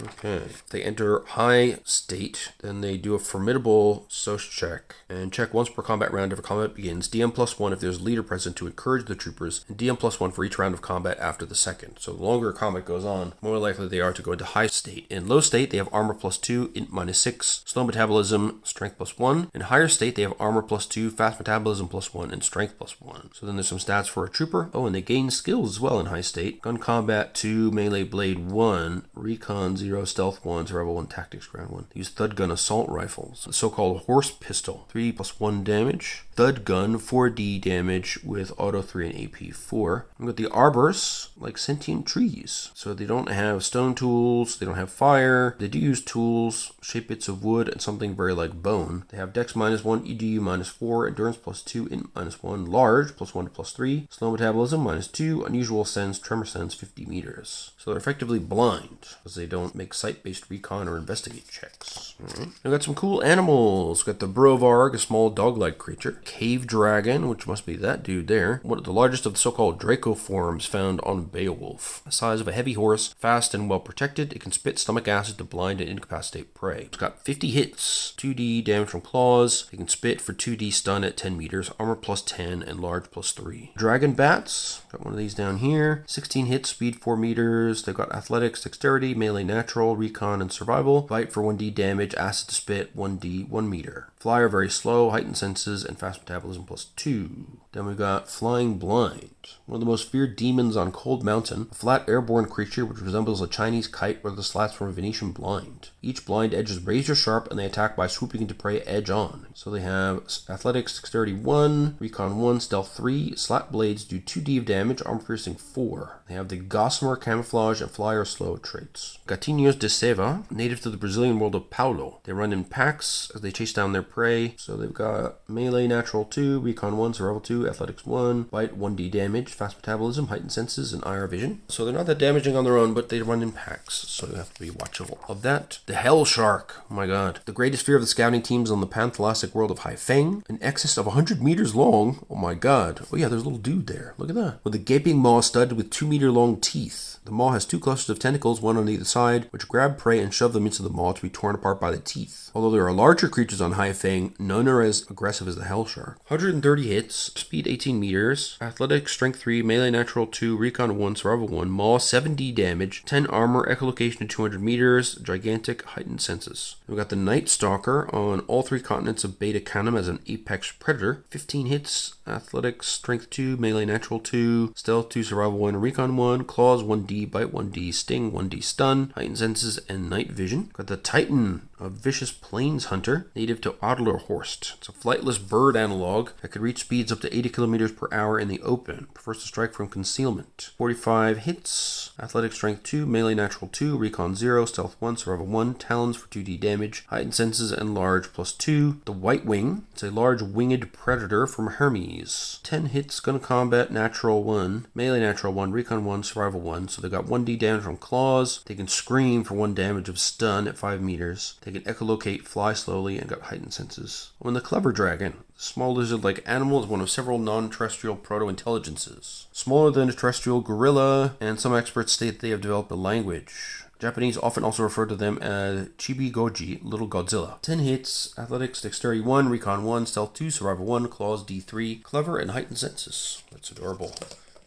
Okay. If they enter high state, then they do a formidable soc check, and check once per combat round after combat begins. DM +1 if there's a leader present to encourage the troopers, and DM +1 for each round of combat after the second. So the longer combat goes on, more likely they are to go into high state. In low state, they have armor +2, int -6, slow metabolism, strength +1. In higher state, they have armor +2, fast metabolism +1, and strength +1. So then there's some stats for a trooper. Oh, and they gain skills as well in high state. Gun combat 2, melee blade 1, recon 0, stealth 1, survival 1, tactics ground 1. They use thud gun assault rifles. The so-called horse pistol, 3 +1 damage. Thud gun, 4d damage with auto 3 and AP 4. We've got the arbors, like sentient trees. So they don't have stone tools, they don't have fire. They do use tools, shape bits of wood, and something very like bone. They have dex -1, EDU -4, endurance +2, int -1, large, +1 to +3, slow metabolism -2, unusual sense, tremor sense 50 meters. So they're effectively blind, because they don't make site-based recon or investigate checks. Alright. We've got some cool animals. We've got the Brovarg, a small dog-like creature. Cave dragon, which must be that dude there. One of the largest of the so-called Draco forms found on Beowulf. The size of a heavy horse, fast and well protected. It can spit stomach acid to blind and incapacitate prey. It's got 50 hits, 2d damage from claws. It can spit for 2d stun at 10 meters, armor +10, and large +3. Dragon bats, got one of these down here. 16 hits, speed 4 meters. They've got athletics, dexterity, melee natural, recon, and survival. Bite for 1d damage, acid to spit, 1d, 1 meter. Flyer very slow, heightened senses, and fast metabolism +2. Then we got Flying Blind, one of the most feared demons on Cold Mountain, a flat airborne creature which resembles a Chinese kite with the slats from a Venetian blind. Each blind edge is razor sharp and they attack by swooping into prey edge on. So they have athletics, dexterity 1, recon 1, stealth 3, slat blades do 2d of damage, armor piercing 4. They have the gossamer, camouflage, and flyer slow traits. Gatinhos de Seva, native to the Brazilian world of Paulo. They run in packs as they chase down their prey. So they've got melee natural 2, recon 1, survival 2, athletics 1, bite 1d damage, damage, fast metabolism, heightened senses, and IR vision. So they're not that damaging on their own, but they run in packs, so you have to be watchful of that. The Hell Shark. Oh my god. The greatest fear of the scouting teams on the panthalastic world of Haifeng. An excess of 100 meters long. Oh my god. Oh yeah, there's a little dude there. Look at that. With a gaping maw studded with 2-meter long teeth. The maw has 2 clusters of tentacles, one on either side, which grab prey and shove them into the maw to be torn apart by the teeth. Although there are larger creatures on Haifeng, none are as aggressive as the Hell Shark. 130 hits, speed 18 meters, athletics, strength 3, melee natural 2, recon 1, survival 1, maw 7d damage, 10 armor, echolocation to 200 meters, gigantic, heightened senses. We've got the Night Stalker on all 3 continents of Beta Canem as an apex predator. 15 hits, athletics, strength 2, melee natural 2, stealth 2, survival 1, recon 1, claws 1d, bite 1d, sting 1d, stun, heightened senses, and night vision. Got the Titan, a vicious plains hunter, native to Adlerhorst. It's a flightless bird analog that could reach speeds up to 80 kilometers per hour in the open. Prefers to strike from concealment. 45 hits, athletic strength 2, melee natural 2, recon 0, stealth 1, survival 1, talons for 2d damage, heightened senses and large plus 2. The White Wing, it's a large winged predator from Hermes. 10 hits, gun combat natural 1, melee natural 1, recon 1, survival 1. So they got 1d damage from claws. They can scream for 1 damage of stun at 5 meters. They can echolocate, fly slowly, and got heightened senses. When the Clever Dragon, the small lizard-like animal, is one of several non-terrestrial proto-intelligences. Smaller than a terrestrial gorilla, and some experts state they have developed a language. Japanese often also refer to them as Chibi Goji, Little Godzilla. 10 hits, athletics, dexterity 1, recon 1, stealth 2, survival 1, claws D3, clever, and heightened senses. That's adorable.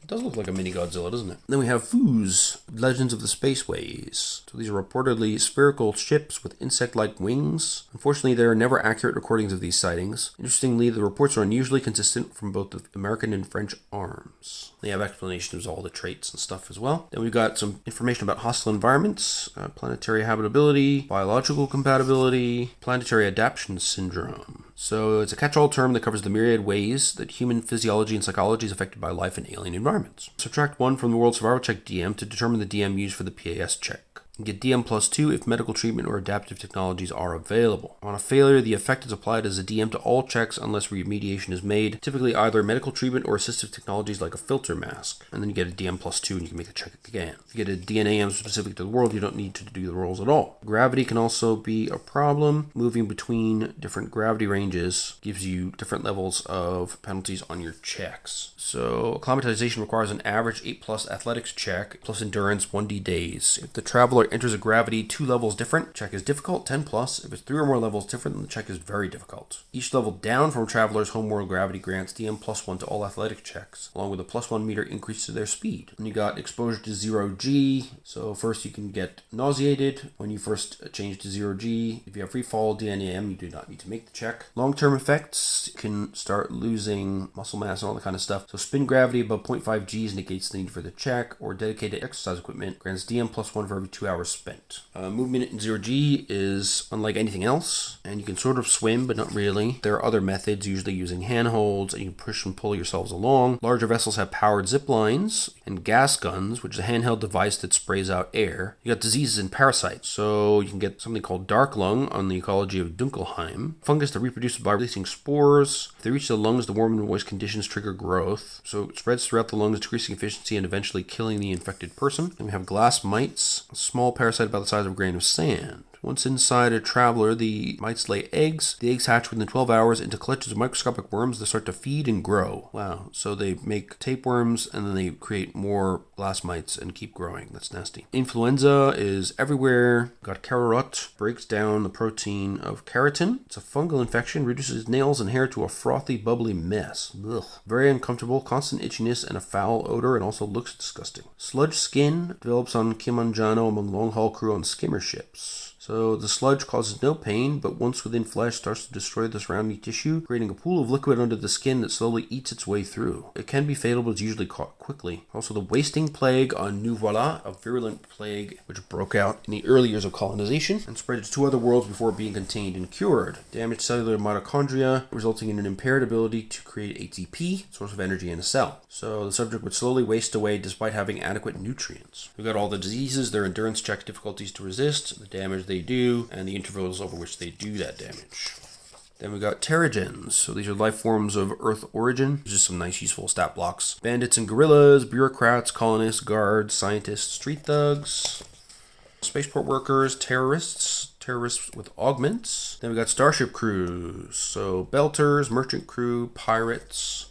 It does look like a mini Godzilla, doesn't it? Then we have Foos, Legends of the Spaceways. So these are reportedly spherical ships with insect-like wings. Unfortunately, there are never accurate recordings of these sightings. Interestingly, the reports are unusually consistent from both the American and French arms. They have explanations of all the traits and stuff as well. Then we've got some information about hostile environments, planetary habitability, biological compatibility, planetary adaptation syndrome. So it's a catch-all term that covers the myriad ways that human physiology and psychology is affected by life in alien environments. Subtract 1 from the World Survival Check DM to determine the DM used for the PAS check. Get DM plus 2 if medical treatment or adaptive technologies are available. On a failure, the effect is applied as a DM to all checks unless remediation is made, typically either medical treatment or assistive technologies like a filter mask. And then you get a DM plus 2 and you can make the check again. If you get a DNAM specific to the world, you don't need to do the rolls at all. Gravity can also be a problem. Moving between different gravity ranges gives you different levels of penalties on your checks. So acclimatization requires an average 8 plus athletics check plus endurance 1d days. If the traveler enters a gravity 2 levels different, check is difficult, 10 plus. If it's 3 or more levels different, then the check is very difficult. Each level down from a traveler's homeworld gravity grants DM plus 1 to all athletic checks, along with a plus 1 meter increase to their speed. And you got exposure to 0G. So first you can get nauseated when you first change to 0G. If you have free fall DNAM, you do not need to make the check. Long-term effects, you can start losing muscle mass and all that kind of stuff. So spin gravity above 0.5 Gs negates the need for the check, or dedicated exercise equipment grants DM plus 1 for every 2 hours spent. Movement in 0G is unlike anything else, and you can sort of swim, but not really. There are other methods, usually using handholds, and you can push and pull yourselves along. Larger vessels have powered zip lines and gas guns, which is a handheld device that sprays out air. You got diseases and parasites, so you can get something called dark lung on the ecology of Dunkelheim. Fungus that reproduces by releasing spores. If they reach the lungs, the warm and moist conditions trigger growth, so it spreads throughout the lungs, decreasing efficiency and eventually killing the infected person. And we have glass mites, a small parasite about the size of a grain of sand. Once inside a traveler, the mites lay eggs. The eggs hatch within 12 hours into clutches of microscopic worms that start to feed and grow. Wow. So they make tapeworms and then they create more glass mites and keep growing. That's nasty. Influenza is everywhere. Got carrot, breaks down the protein of keratin. It's a fungal infection, reduces nails and hair to a frothy, bubbly mess. Ugh. Very uncomfortable, constant itchiness and a foul odor, and also looks disgusting. Sludge skin develops on Kilimanjaro among long-haul crew on skimmer ships. So the sludge causes no pain, but once within flesh starts to destroy the surrounding tissue, creating a pool of liquid under the skin that slowly eats its way through. It can be fatal, but is usually caught quickly. Also the wasting plague on New Voilà, a virulent plague which broke out in the early years of colonization and spread to 2 other worlds before being contained and cured. Damaged cellular mitochondria, resulting in an impaired ability to create ATP, source of energy in a cell. So the subject would slowly waste away despite having adequate nutrients. We've got all the diseases, their endurance check difficulties to resist, the damage they do, and the intervals over which they do that damage. Then we got Terrigens. So these are life forms of Earth origin. Just some nice useful stat blocks. Bandits and guerrillas, bureaucrats, colonists, guards, scientists, street thugs, spaceport workers, terrorists with augments. Then we got starship crews. So belters, merchant crew, pirates,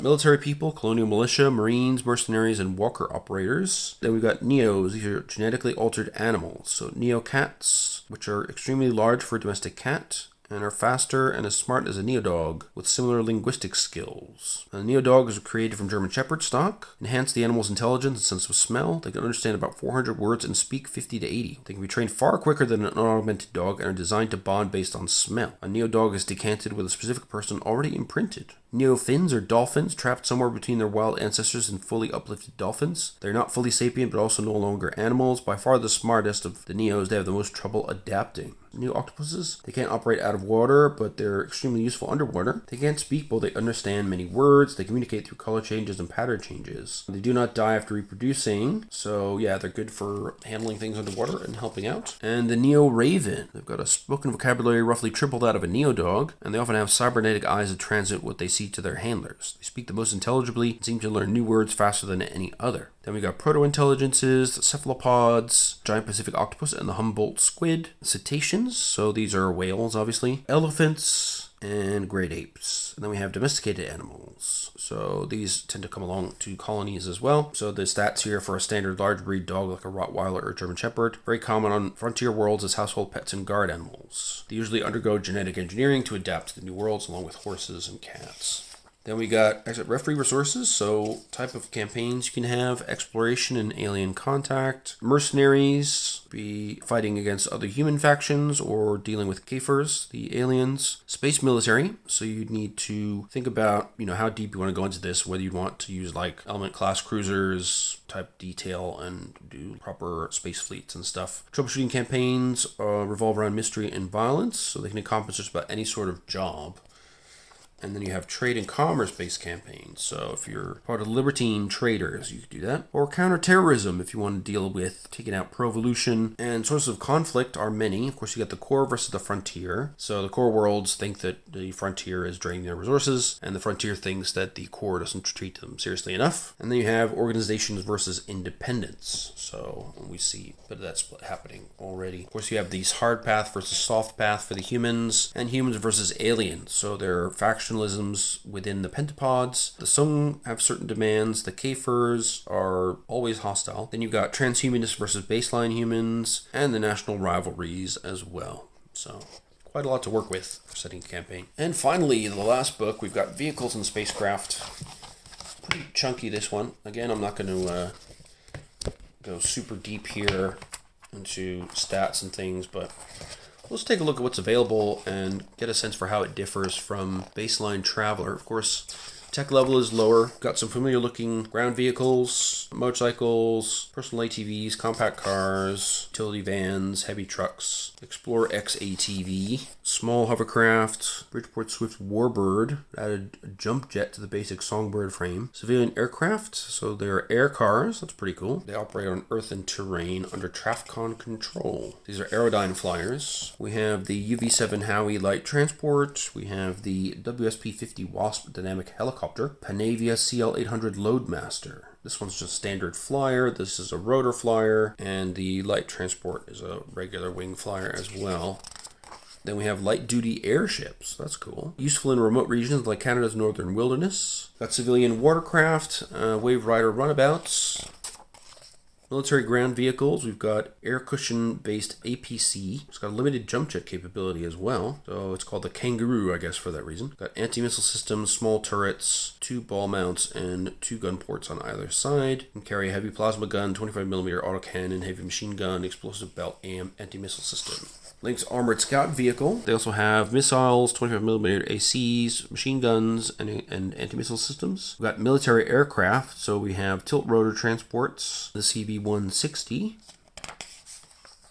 military people, colonial militia, marines, mercenaries, and walker operators. Then we've got neos. These are genetically altered animals. So neocats, which are extremely large for a domestic cat, and are faster and as smart as a neodog, with similar linguistic skills. A neodog is created from German Shepherd stock. Enhance the animal's intelligence and sense of smell. They can understand about 400 words and speak 50 to 80. They can be trained far quicker than an unaugmented dog and are designed to bond based on smell. A neodog is decanted with a specific person already imprinted. Neofins are dolphins trapped somewhere between their wild ancestors and fully uplifted dolphins. They're not fully sapient but also no longer animals. By far the smartest of the neos, they have the most trouble adapting. New octopuses, they can't operate out of water, but they're extremely useful underwater. They can't speak, but they understand many words. They communicate through color changes and pattern changes. They do not die after reproducing, so yeah, they're good for handling things underwater and helping out. And the Neo Raven, they've got a spoken vocabulary roughly triple that of a Neodog, and they often have cybernetic eyes that transmit what they see to their handlers. They speak the most intelligibly and seem to learn new words faster than any other. Then we got proto-intelligences, the cephalopods, giant Pacific octopus, and the Humboldt squid. Cetaceans, so these are whales, obviously. Elephants, and great apes. And then we have domesticated animals. So these tend to come along to colonies as well. So the stats here for a standard large breed dog like a Rottweiler or German Shepherd. Very common on frontier worlds as household pets and guard animals. They usually undergo genetic engineering to adapt to the new worlds along with horses and cats. Then we got referee resources, so type of campaigns you can have, exploration and alien contact, mercenaries, be fighting against other human factions or dealing with Kafers, the aliens, space military, so you'd need to think about, how deep you want to go into this, whether you'd want to use like element class cruisers type detail and do proper space fleets and stuff. Troubleshooting campaigns revolve around mystery and violence, so they can encompass just about any sort of job. And then you have trade and commerce-based campaigns. So if you're part of libertine traders, you could do that. Or counterterrorism if you want to deal with taking out pro-evolution. And sources of conflict are many. Of course, you got the core versus the frontier. So the core worlds think that the frontier is draining their resources, and the frontier thinks that the core doesn't treat them seriously enough. And then you have organizations versus independence. So we see a bit of that split happening already. Of course, you have these hard path versus soft path for the humans, and humans versus aliens. So they're factions within the pentapods. The Sung have certain demands. The Kafers are always hostile. Then you've got transhumanists versus baseline humans, and the national rivalries as well. So quite a lot to work with for setting a campaign. And finally, the last book, we've got Vehicles and Spacecraft. Pretty chunky, this one. Again, I'm not going to go super deep here into stats and things, but let's take a look at what's available and get a sense for how it differs from baseline Traveler. Of course, tech level is lower. Got some familiar looking ground vehicles, motorcycles, personal ATVs, compact cars, utility vans, heavy trucks, Explorer X ATV, small hovercraft, Bridgeport Swift Warbird, added a jump jet to the basic Songbird frame, civilian aircraft, so they're air cars, that's pretty cool. They operate on earth and terrain under Trafcon control. These are Aerodyne flyers. We have the UV-7 Howie light transport. We have the WSP-50 Wasp dynamic helicopter, Panavia CL-800 Loadmaster. This one's just standard flyer. This is a rotor flyer, and the light transport is a regular wing flyer as well. Then we have light-duty airships. That's cool. Useful in remote regions like Canada's northern wilderness. Got civilian watercraft, Wave Rider runabouts, military ground vehicles. We've got air cushion-based APC. It's got a limited jump jet capability as well. So it's called the Kangaroo, I guess, for that reason. Got anti-missile systems, small turrets, 2 ball mounts, and 2 gun ports on either side. Can carry a heavy plasma gun, 25mm autocannon, heavy machine gun, explosive belt, and anti-missile system. Link's armored scout vehicle. They also have missiles, 25mm ACs, machine guns, and anti-missile systems. We've got military aircraft, so we have tilt rotor transports, the CV-160.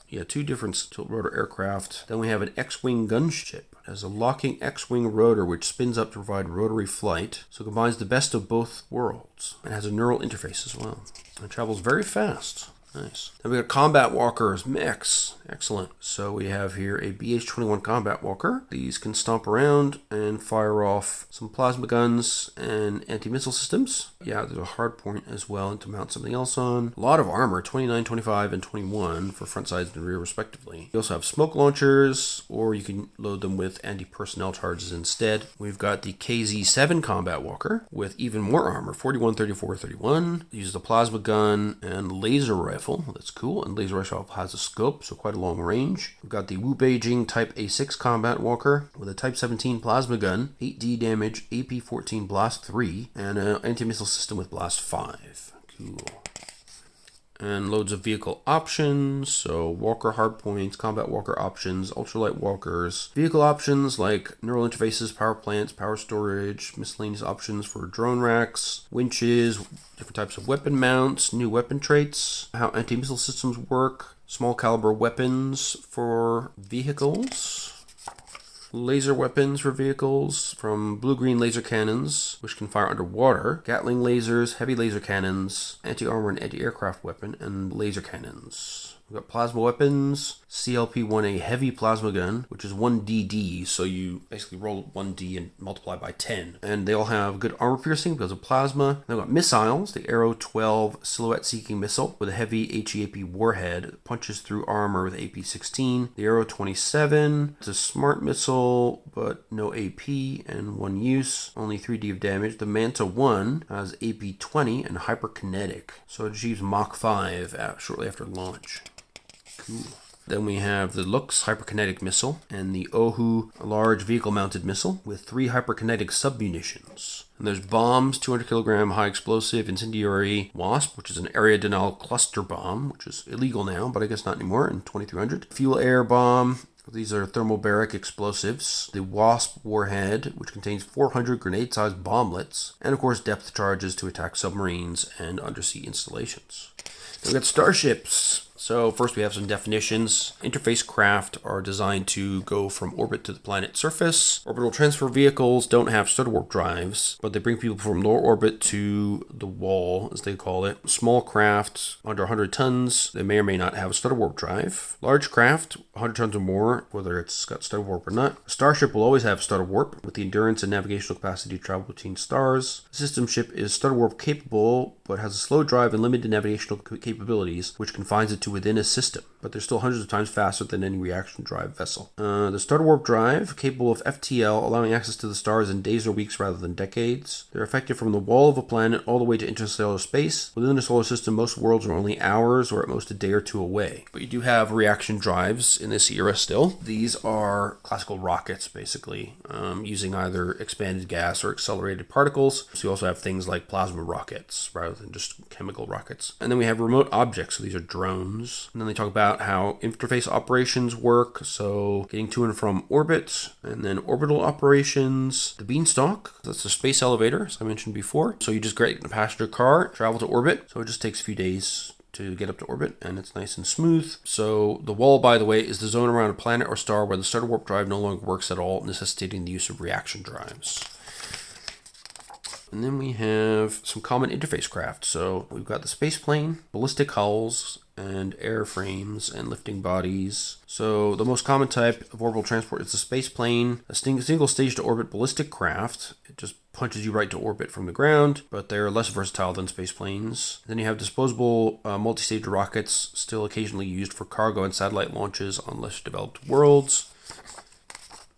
Yeah, 2 different tilt rotor aircraft. Then we have an X-Wing gunship. It has a locking X-Wing rotor which spins up to provide rotary flight, so it combines the best of both worlds. It has a neural interface as well. It travels very fast. Nice. Then we got combat walkers, mechs. Excellent. So we have here a BH-21 combat walker. These can stomp around and fire off some plasma guns and anti-missile systems. Yeah, there's a hard point as well to mount something else on. A lot of armor, 29, 25, and 21 for front, sides, and rear respectively. You also have smoke launchers, or you can load them with anti-personnel charges instead. We've got the KZ-7 combat walker with even more armor, 41, 34, 31. Uses a plasma gun and laser rifle. That's cool. And laser rifle has a scope, so quite a long range. We've got the Wu Beijing Type A6 combat walker with a Type 17 plasma gun, 8D damage, AP-14 blast 3, and an anti-missile system with blast 5. Cool. And loads of vehicle options, so walker hardpoints, combat walker options, ultralight walkers, vehicle options like neural interfaces, power plants, power storage, miscellaneous options for drone racks, winches, different types of weapon mounts, new weapon traits, how anti-missile systems work, small caliber weapons for vehicles, laser weapons for vehicles from blue-green laser cannons, which can fire underwater, Gatling lasers, heavy laser cannons, anti-armor and anti-aircraft weapon, and laser cannons. We've got plasma weapons, CLP-1A heavy plasma gun, which is 1DD, so you basically roll 1D and multiply by 10. And they all have good armor piercing because of plasma. They've got missiles, the Arrow 12 silhouette-seeking missile with a heavy HEAP warhead that punches through armor with AP-16. The Arrow 27, it's a smart missile, but no AP and one use, only 3D of damage. The Manta 1 has AP-20 and hyperkinetic, so it achieves Mach 5 shortly after launch. Cool. Then we have the Lux hyperkinetic missile and the Ohu large vehicle-mounted missile with 3 hyperkinetic submunitions. And there's bombs, 200 kilogram high explosive incendiary Wasp, which is an area denial cluster bomb, which is illegal now, but I guess not anymore in 2300. Fuel air bomb. These are thermobaric explosives. The Wasp warhead, which contains 400 grenade-sized bomblets. And of course depth charges to attack submarines and undersea installations. Then we got starships. So first we have some definitions. Interface craft are designed to go from orbit to the planet's surface. Orbital transfer vehicles don't have stutter warp drives, but they bring people from lower orbit to the wall, as they call it. Small craft, under 100 tons, they may or may not have a stutter warp drive. Large craft, 100 tons or more, whether it's got stutter warp or not. A starship will always have stutter warp, with the endurance and navigational capacity to travel between stars. The system ship is stutter warp capable, but has a slow drive and limited navigational capabilities, which confines it to within a system, but they're still hundreds of times faster than any reaction drive vessel. The starter warp drive, capable of FTL, allowing access to the stars in days or weeks rather than decades. They're effective from the wall of a planet all the way to interstellar space. Within the solar system, most worlds are only hours or at most a day or two away. But you do have reaction drives in this era still. These are classical rockets, basically, using either expanded gas or accelerated particles. So you also have things like plasma rockets rather than just chemical rockets. And then we have remote objects, so these are drones. And then they talk about how interface operations work, so getting to and from orbit, and then orbital operations. The Beanstalk, that's a space elevator, as I mentioned before. So you just get in a passenger car, travel to orbit, so it just takes a few days to get up to orbit, and it's nice and smooth. So the wall, by the way, is the zone around a planet or star where the starter warp drive no longer works at all, necessitating the use of reaction drives. And then we have some common interface craft. So we've got the space plane, ballistic hulls, and airframes and lifting bodies. So the most common type of orbital transport is the space plane, a single stage to orbit ballistic craft. It just punches you right to orbit from the ground, but they're less versatile than space planes. Then you have disposable multi-stage rockets, still occasionally used for cargo and satellite launches on less developed worlds.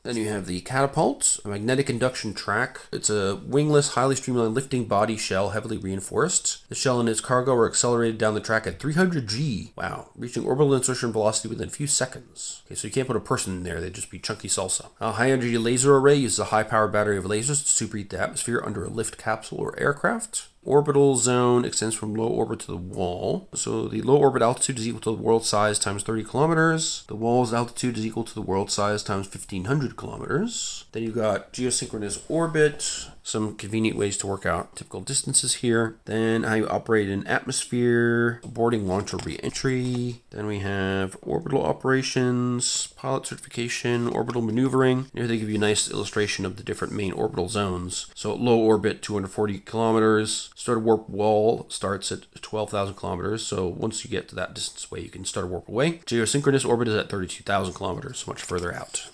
Then you have the catapult, a magnetic induction track. It's a wingless, highly streamlined lifting body shell, heavily reinforced. The shell and its cargo are accelerated down the track at 300 G. Wow, reaching orbital insertion velocity within a few seconds. Okay, so you can't put a person in there, they'd just be chunky salsa. A high-energy laser array uses a high-power battery of lasers to superheat the atmosphere under a lift capsule or aircraft. Orbital zone extends from low orbit to the wall. So the low orbit altitude is equal to the world size times 30 kilometers. The wall's altitude is equal to the world size times 1500 kilometers. Then you've got geosynchronous orbit, some convenient ways to work out typical distances here. Then how you operate in atmosphere, boarding, launch, or re-entry. Then we have orbital operations, pilot certification, orbital maneuvering. Here they give you a nice illustration of the different main orbital zones. So low orbit, 240 kilometers. Starter warp wall starts at 12,000 kilometers, so once you get to that distance away, you can start a warp away. Geosynchronous orbit is at 32,000 kilometers, so much further out.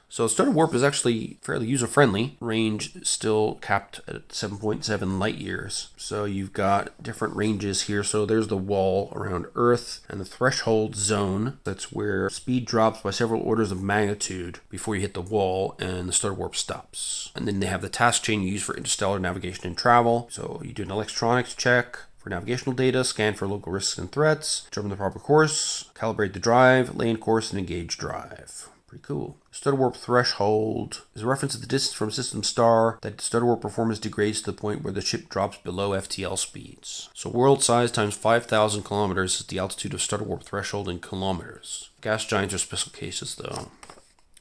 So starter warp is actually fairly user-friendly. Range still capped at 7.7 light years. So you've got different ranges here. So there's the wall around Earth and the threshold zone. That's where speed drops by several orders of magnitude before you hit the wall and the starter warp stops. And then they have the task chain used for interstellar navigation and travel. So you do an electronics check for navigational data, scan for local risks and threats, determine the proper course, calibrate the drive, lay in course, and engage drive. Pretty cool. Starter warp threshold is a reference to the distance from a system star that starter warp performance degrades to the point where the ship drops below FTL speeds. So world size times 5,000 kilometers is the altitude of starter warp threshold in kilometers. Gas giants are special cases though.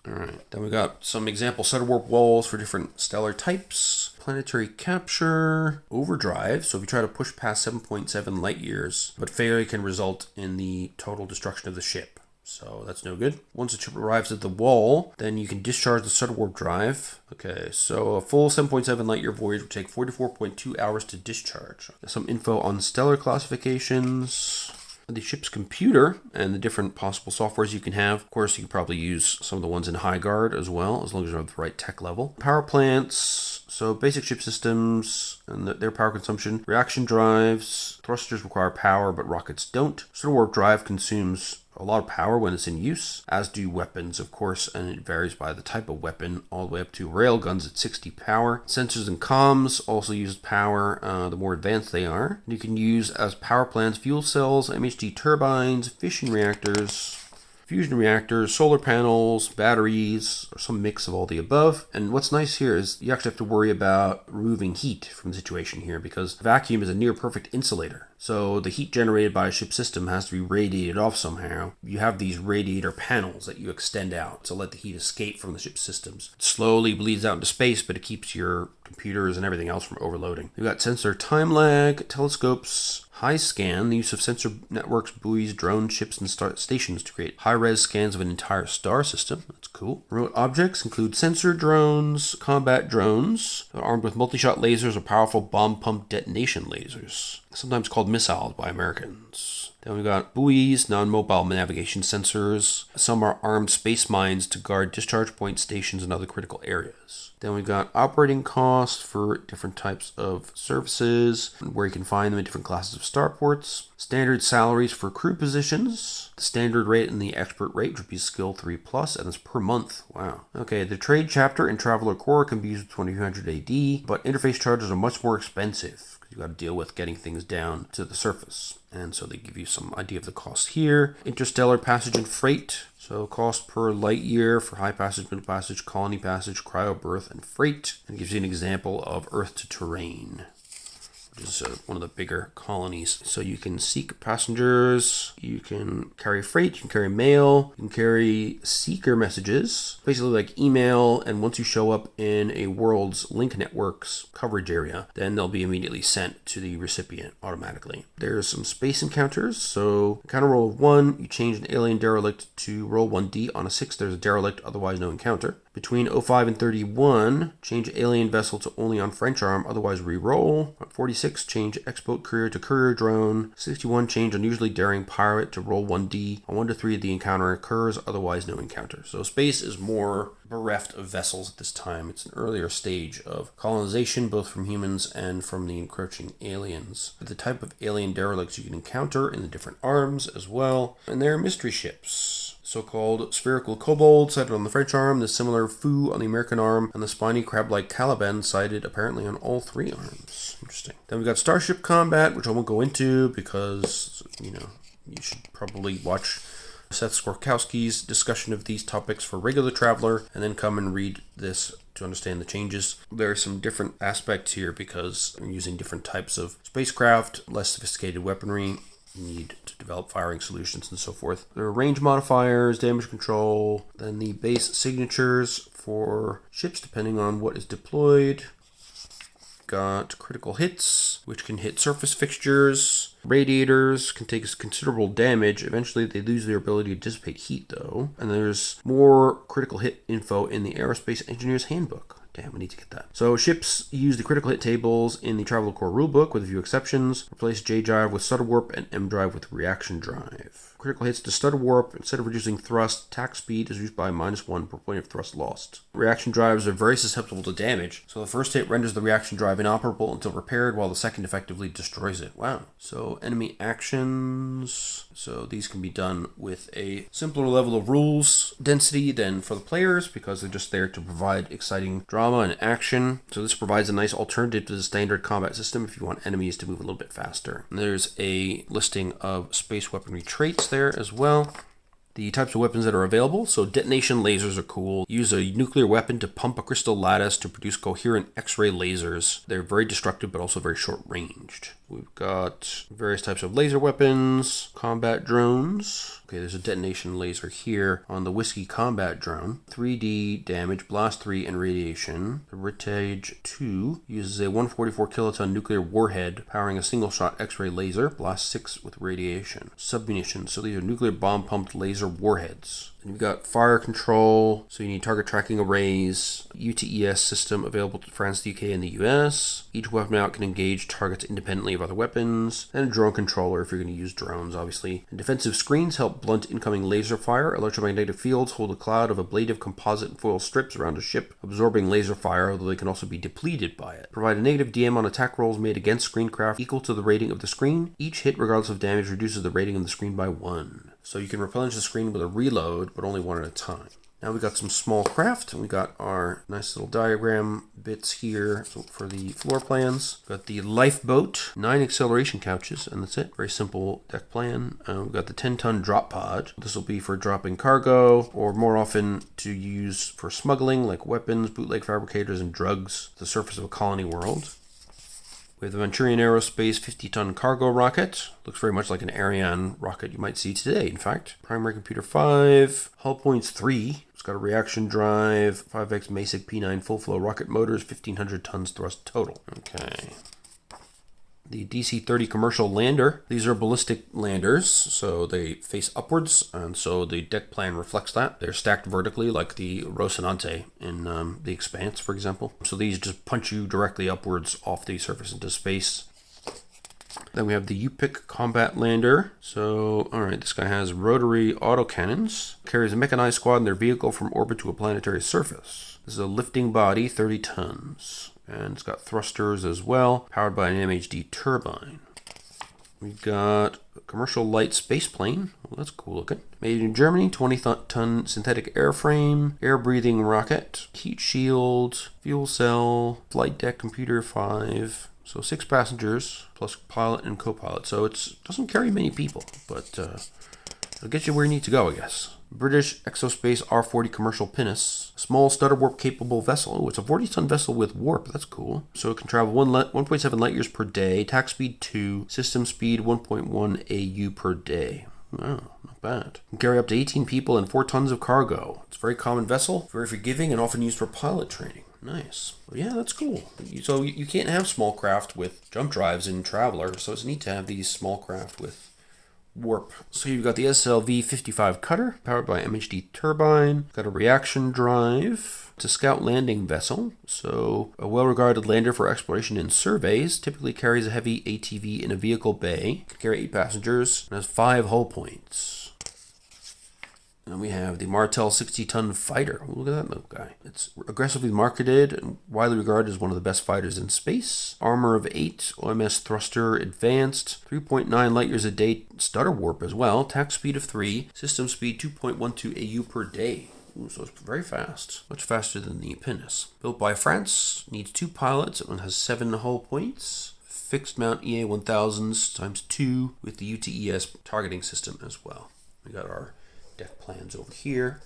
Alright, then we got some example starter warp walls for different stellar types. Planetary capture, overdrive. So if you try to push past 7.7 light years, but failure can result in the total destruction of the ship. So that's no good. Once the ship arrives at the wall, then you can discharge the starter warp drive. Okay, so a full 7.7 light year voyage would take 44.2 hours to discharge. Some info on stellar classifications, the ship's computer, and the different possible softwares you can have. Of course, you can probably use some of the ones in High Guard as well, as long as you have the right tech level. Power plants, so basic ship systems and their power consumption. Reaction drives, thrusters require power, but rockets don't. Starter warp drive consumes a lot of power when it's in use, as do weapons, of course, and it varies by the type of weapon, all the way up to railguns at 60 power. Sensors and comms also use power, the more advanced they are. You can use as power plants fuel cells, MHD turbines, fission reactors, fusion reactors, solar panels, batteries, or some mix of all the above. And what's nice here is you actually have to worry about removing heat from the situation here, because vacuum is a near perfect insulator. So the heat generated by a ship system has to be radiated off somehow. You have these radiator panels that you extend out to let the heat escape from the ship systems. It slowly bleeds out into space, but it keeps your computers and everything else from overloading. You've got sensor time lag, telescopes, high scan, the use of sensor networks, buoys, drones, ships, and stations to create high-res scans of an entire star system. That's cool. Remote objects include sensor drones, combat drones, armed with multi-shot lasers or powerful bomb pump detonation lasers, sometimes called missiles by Americans. Then we got buoys, non-mobile navigation sensors. Some are armed space mines to guard discharge point stations and other critical areas. Then we got operating costs for different types of services, where you can find them in different classes of starports. Standard salaries for crew positions. The standard rate and the expert rate would be skill 3+, and it's per month. Wow. Okay, the trade chapter and traveler core can be used with 2200 AD, but interface charges are much more expensive. You got to deal with getting things down to the surface. And so they give you some idea of the cost here. Interstellar passage and freight. So cost per light year for high passage, middle passage, colony passage, cryo berth, and freight. And it gives you an example of Earth to terrain, which is one of the bigger colonies. So you can seek passengers, you can carry freight, you can carry mail, you can carry seeker messages, basically like email, and once you show up in a world's link network's coverage area, then they'll be immediately sent to the recipient automatically. There's some space encounters, so encounter roll of 1, you change an alien derelict to roll 1d. On a 6, there's a derelict, otherwise no encounter. Between 05 and 31, change alien vessel to only on French arm, otherwise re-roll. 46, change X-boat courier to courier drone. 61, change unusually daring pirate to roll 1d. On 1 to 3, the encounter occurs, otherwise no encounter. So space is more bereft of vessels at this time. It's an earlier stage of colonization, both from humans and from the encroaching aliens. The type of alien derelicts you can encounter in the different arms as well. And they're mystery ships. So-called spherical kobold sighted on the French arm, the similar foo on the American arm, and the spiny crab-like Caliban sighted apparently on all 3 arms. Interesting. Then we've got starship combat, which I won't go into because, you should probably watch Seth Skorkowski's discussion of these topics for regular traveler, and then come and read this to understand the changes. There are some different aspects here because we're using different types of spacecraft, less sophisticated weaponry, need to develop firing solutions and so forth. There are range modifiers, damage control, then the base signatures for ships depending on what is deployed. Got critical hits, which can hit surface fixtures. Radiators can take considerable damage. Eventually they lose their ability to dissipate heat though. And there's more critical hit info in the Aerospace Engineer's Handbook. Damn, we need to get that. So ships use the critical hit tables in the Traveler Core rulebook with a few exceptions. Replace J drive with stutter warp and M drive with reaction drive. Critical hits to stutter warp, instead of reducing thrust, attack speed is reduced by -1 per point of thrust lost. Reaction drives are very susceptible to damage, so the first hit renders the reaction drive inoperable until repaired, while the second effectively destroys it. Wow. So enemy actions. So these can be done with a simpler level of rules density than for the players, because they're just there to provide exciting drama and action. So this provides a nice alternative to the standard combat system if you want enemies to move a little bit faster. And there's a listing of space weaponry traits there as well. The types of weapons that are available. So detonation lasers are cool. Use a nuclear weapon to pump a crystal lattice to produce coherent X-ray lasers. They're very destructive, but also very short-ranged. We've got various types of laser weapons, combat drones. Okay, there's a detonation laser here on the Whiskey combat drone. 3D damage, blast 3, and radiation. The Ritage 2 uses a 144 kiloton nuclear warhead powering a single-shot X-ray laser, blast 6 with radiation. Submunitions, so these are nuclear bomb-pumped laser warheads. And you've got fire control, so you need target tracking arrays, UTES system available to France, the UK, and the US. Each weapon mount can engage targets independently of other weapons, and a drone controller if you're going to use drones, obviously. And defensive screens help blunt incoming laser fire. Electromagnetic fields hold a cloud of ablative composite and foil strips around a ship, absorbing laser fire, although they can also be depleted by it. Provide a negative DM on attack rolls made against screencraft equal to the rating of the screen. Each hit, regardless of damage, reduces the rating of the screen by 1. So you can replenish the screen with a reload, but only one at a time. Now we got some small craft, and we got our nice little diagram bits here for the floor plans. Got the lifeboat, 9 acceleration couches, and that's it. Very simple deck plan. We've got the 10-ton drop pod. This will be for dropping cargo, or more often to use for smuggling, like weapons, bootleg fabricators, and drugs to the surface of a colony world. We have the Manchurian Aerospace 50-ton cargo rocket. Looks very much like an Ariane rocket you might see today, in fact. Primary computer 5, hull points 3. It's got a reaction drive, 5X Masic P9 full flow rocket motors, 1,500 tons thrust total. Okay. The DC-30 commercial lander. These are ballistic landers, so they face upwards, and so the deck plan reflects that. They're stacked vertically like the Rocinante in the Expanse, for example. So these just punch you directly upwards off the surface into space. Then we have the UPIC combat lander. So, alright, this guy has rotary autocannons. Carries a mechanized squad in their vehicle from orbit to a planetary surface. This is a lifting body, 30 tons. And it's got thrusters as well, powered by an MHD turbine. We've got a commercial light space plane. Well, that's cool looking. Made in Germany, 20-ton synthetic airframe, air-breathing rocket, heat shield, fuel cell, flight deck computer 5. So 6 passengers, plus pilot and co-pilot. So it doesn't carry many people, but it'll get you where you need to go, I guess. British Exospace R40 commercial pinnace. Small stutter warp capable vessel. Oh, it's a 40-ton vessel with warp. That's cool. So it can travel 1.7 light years per day. Attack speed 2. System speed 1.1 AU per day. Wow, not bad. Can carry up to 18 people and 4 tons of cargo. It's a very common vessel. Very forgiving and often used for pilot training. Nice. Well, yeah, that's cool. So you can't have small craft with jump drives in Traveler. So it's neat to have these small craft with warp. So you've got the SLV-55 cutter, powered by MHD turbine. Got a reaction drive. It's a scout landing vessel, so a well-regarded lander for exploration and surveys. Typically carries a heavy ATV in a vehicle bay. Can carry 8 passengers and has 5 hull points. And we have the Martel 60-ton fighter. Look at that little guy. It's aggressively marketed and widely regarded as one of the best fighters in space. Armor of 8, OMS thruster advanced, 3.9 light years a day stutter warp as well, attack speed of 3, system speed 2.12 AU per day. Ooh, so it's very fast. Much faster than the pinnace. Built by France, needs 2 pilots, and has 7 hull points. Fixed mount EA 1000s times 2 with the UTES targeting system as well. We got our deck plans over here.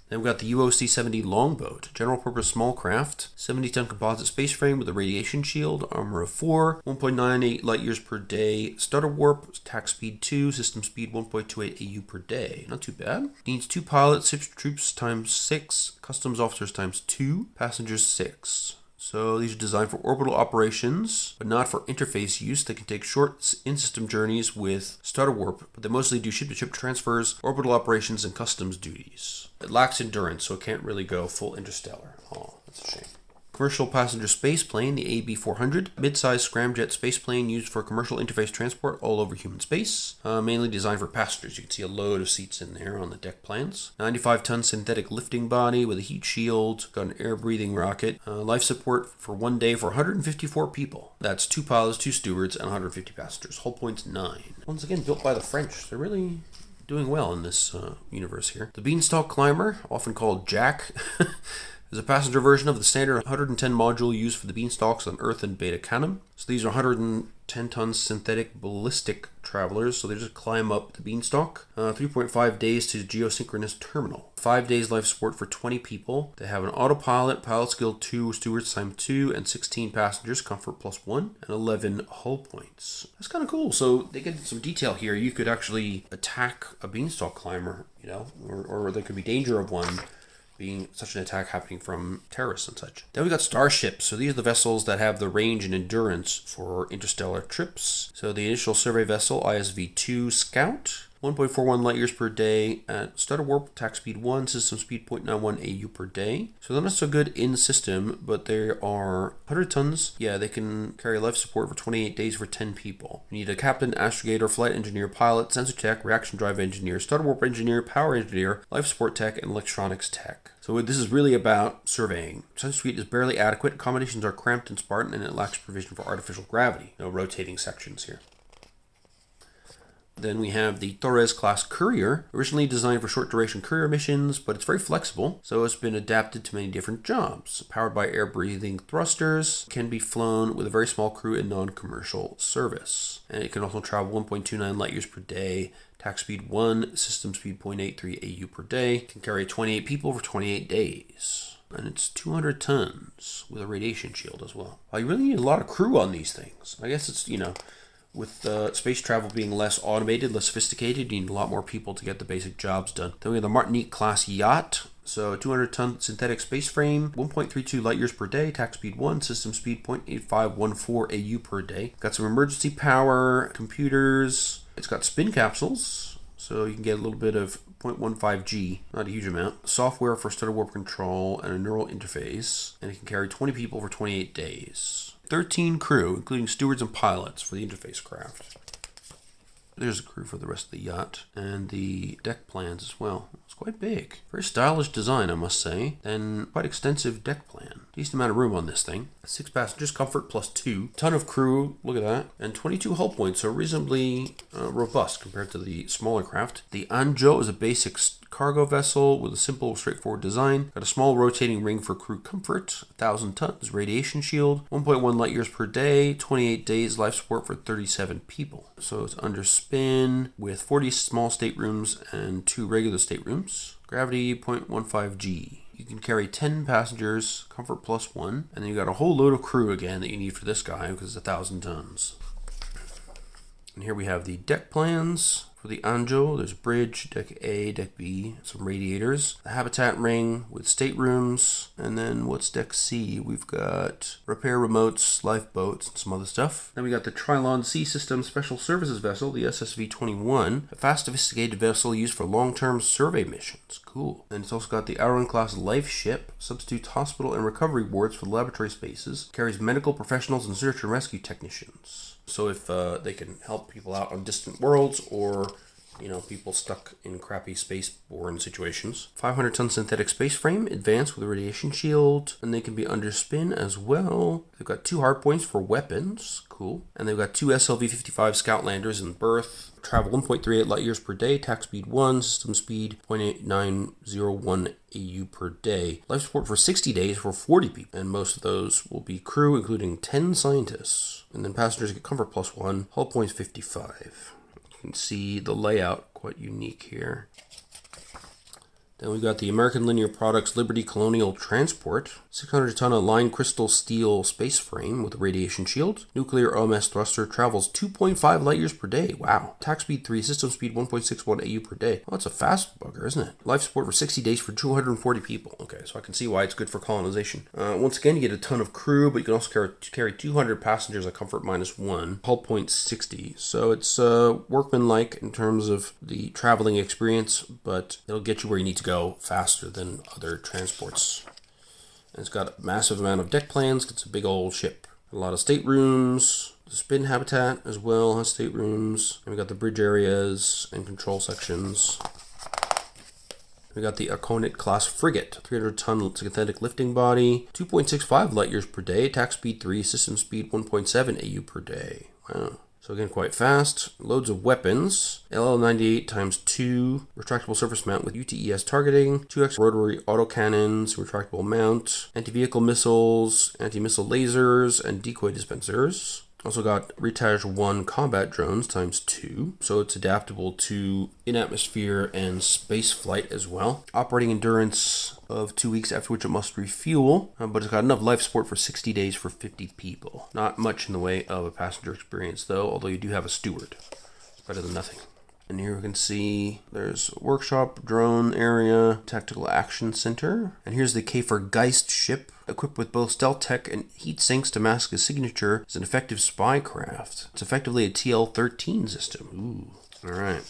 Then we've got the UOC-70 longboat, general purpose small craft, 70-ton composite space frame with a radiation shield, armor of 4, 1.98 light years per day, stutter warp, attack speed 2, system speed 1.28 AU per day. Not too bad. Needs 2 pilots, 6 troops times 6, customs officers times 2, passengers 6. So these are designed for orbital operations, but not for interface use. They can take short in-system journeys with starter warp, but they mostly do ship-to-ship transfers, orbital operations, and customs duties. It lacks endurance, so it can't really go full interstellar. Oh, that's a shame. Commercial passenger space plane, the AB-400, mid-sized scramjet space plane used for commercial interface transport all over human space, mainly designed for passengers. You can see a load of seats in there on the deck plans. 95-ton synthetic lifting body with a heat shield, got an air-breathing rocket, life support for 1 day for 154 people. That's 2 pilots, 2 stewards, and 150 passengers. Hull points 9. Once again, built by the French. They're really doing well in this universe here. The Beanstalk Climber, often called Jack, is a passenger version of the standard 110 module used for the Beanstalks on Earth and Beta Canem. So these are 110-ton synthetic ballistic travelers, so they just climb up the Beanstalk. 3.5 days to geosynchronous terminal. 5 days life support for 20 people. They have an autopilot, pilot skill 2, steward time 2, and 16 passengers, comfort +1, and 11 hull points. That's kind of cool. So they get some detail here. You could actually attack a Beanstalk climber, you know, or there could be danger of one being such an attack happening from terrorists and such. Then we got starships. So these are the vessels that have the range and endurance for interstellar trips. So the initial survey vessel, ISV-2 Scout, 1.41 light years per day at starter warp, attack speed 1, system speed 0.91 AU per day. So they're not so good in system, but they are 100 tons. Yeah, they can carry life support for 28 days for 10 people. You need a captain, astrogator, flight engineer, pilot, sensor tech, reaction drive engineer, starter warp engineer, power engineer, life support tech, and electronics tech. So this is really about surveying. Sensor suite is barely adequate. Accommodations are cramped and spartan, and it lacks provision for artificial gravity. No rotating sections here. Then we have the Torres class courier, originally designed for short duration courier missions, but it's very flexible, so it's been adapted to many different jobs. Powered by air breathing thrusters, can be flown with a very small crew in non-commercial service. And it can also travel 1.29 light years per day, attack speed 1, system speed 0.83 AU per day, can carry 28 people for 28 days. And it's 200 tons with a radiation shield as well. Well, you really need a lot of crew on these things. I guess it's, with space travel being less automated, less sophisticated, you need a lot more people to get the basic jobs done. Then we have the Martinique class yacht. So 200-ton synthetic space frame, 1.32 light years per day, attack speed 1, system speed 0.8514 AU per day. Got some emergency power, computers. It's got spin capsules, so you can get a little bit of 0.15 G, not a huge amount. Software for starter warp control and a neural interface, and it can carry 20 people for 28 days. 13 crew, including stewards and pilots for the interface craft. There's a crew for the rest of the yacht, and the deck plans as well. It's quite big. Very stylish design, I must say, and quite extensive deck plan. Decent amount of room on this thing. 6 passengers, comfort +2. Ton of crew, look at that. And 22 hull points, so reasonably robust compared to the smaller craft. The Anjo is a basic cargo vessel with a simple, straightforward design. Got a small rotating ring for crew comfort, 1,000 tons, radiation shield, 1.1 light years per day, 28 days life support for 37 people. So it's under spin with 40 small staterooms and 2 regular staterooms. Gravity 0.15 G. You can carry 10 passengers, comfort +1, and then you got a whole load of crew again that you need for this guy because it's 1,000 tons. And here we have the deck plans. For the Anjo, there's bridge, deck A, deck B, some radiators, the habitat ring with staterooms, and then what's deck C? We've got repair remotes, lifeboats, and some other stuff. Then we got the Trilon Sea System Special Services Vessel, the SSV-21, a fast, sophisticated vessel used for long-term survey missions. Cool. And it's also got the Aron class life ship, substitutes hospital and recovery wards for laboratory spaces, carries medical professionals and search and rescue technicians. So if they can help people out on distant worlds or, people stuck in crappy space-borne situations. 500-ton synthetic space frame, advanced with a radiation shield, and they can be under spin as well. They've got 2 hard points for weapons. Cool. And they've got 2 SLV-55 scout landers in berth. Travel 1.38 light years per day, attack speed 1, system speed 0.8901 AU per day. Life support for 60 days for 40 people, and most of those will be crew, including 10 scientists. And then passengers get comfort +1, hull points 55. You can see the layout, quite unique here. Then we've got the American Linear Products Liberty Colonial Transport, 600-ton aligned crystal steel space frame with a radiation shield. Nuclear OMS thruster, travels 2.5 light years per day. Wow. Attack speed 3, system speed 1.61 AU per day. Well, that's a fast bugger, isn't it? Life support for 60 days for 240 people. Okay, so I can see why it's good for colonization. Once again, you get a ton of crew, but you can also carry 200 passengers at comfort -1. Hull point 60. So it's workmanlike in terms of the traveling experience, but it'll get you where you need to go faster than other transports. And it's got a massive amount of deck plans. It's a big old ship. A lot of staterooms. The spin habitat as well has staterooms. And we got the bridge areas and control sections. We got the Arconet class frigate, 300-ton synthetic lifting body, 2.65 light years per day, attack speed 3, system speed 1.7 AU per day. Wow. So again, quite fast. Loads of weapons. LL98 ×2 retractable surface mount with UTES targeting, 2x rotary autocannons, retractable mount, anti-vehicle missiles, anti-missile lasers, and decoy dispensers. Also got Retage 1 combat drones ×2, so it's adaptable to in-atmosphere and space flight as well. Operating endurance of 2 weeks, after which it must refuel, but it's got enough life support for 60 days for 50 people. Not much in the way of a passenger experience though, although you do have a steward. It's better than nothing. And here we can see there's a workshop, drone area, tactical action center. And here's the Käfer Geist ship, equipped with both stealth tech and heat sinks to mask his signature as an effective spy craft. It's effectively a TL-13 system. Ooh, all right.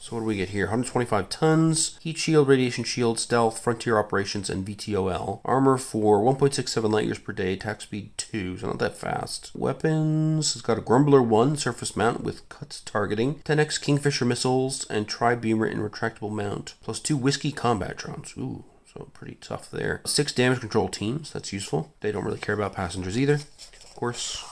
So what do we get here? 125 tons, heat shield, radiation shield, stealth, frontier operations, and VTOL. Armor for 1.67 light years per day, attack speed 2, so not that fast. Weapons, it's got a Grumbler 1 surface mount with cuts targeting, 10x Kingfisher missiles, and tri-beamer and retractable mount, plus 2 Whiskey combat drones. Ooh, so pretty tough there. 6 damage control teams, that's useful. They don't really care about passengers either, of course.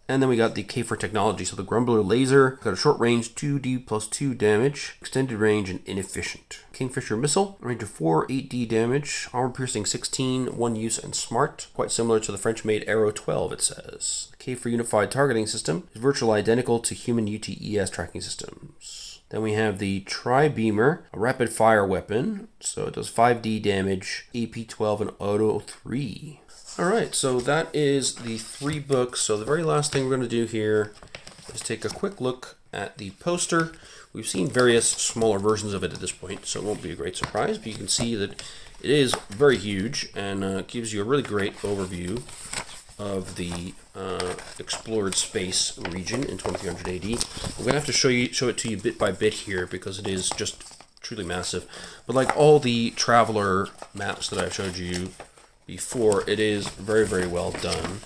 And then we got the Käfer technology. So the Grumbler laser, got a short range 2D plus 2 damage, extended range and inefficient. Kingfisher missile, range of 4, 8D damage, armor piercing 16, 1 use and smart. Quite similar to the French-made Arrow 12, it says. Käfer unified targeting system is virtually identical to human UTES tracking systems. Then we have the Tri-Beamer, a rapid fire weapon. So it does 5D damage, AP12 and Auto 3. Alright, so that is the 3 books. So the very last thing we're going to do here is take a quick look at the poster. We've seen various smaller versions of it at this point, so it won't be a great surprise, but you can see that it is very huge and gives you a really great overview of the explored space region in 2300 AD. I'm going to have to show it to you bit by bit here because it is just truly massive. But like all the Traveler maps that I've showed you before, it is very, very well done.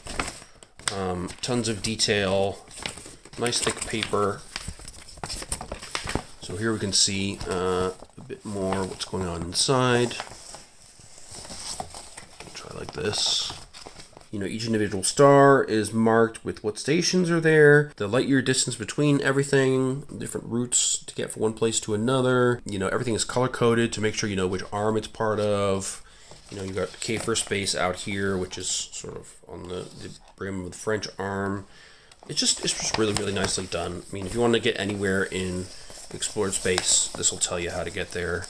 Tons of detail, nice thick paper. So here we can see a bit more what's going on inside. Try like this. You know, each individual star is marked with what stations are there, the light year distance between everything, different routes to get from one place to another. You know, everything is color coded to make sure you know which arm it's part of. You know, you got Käfer space out here, which is sort of on the brim of the French arm. It's just really, really nicely done. I mean, if you want to get anywhere in explored space, this will tell you how to get there.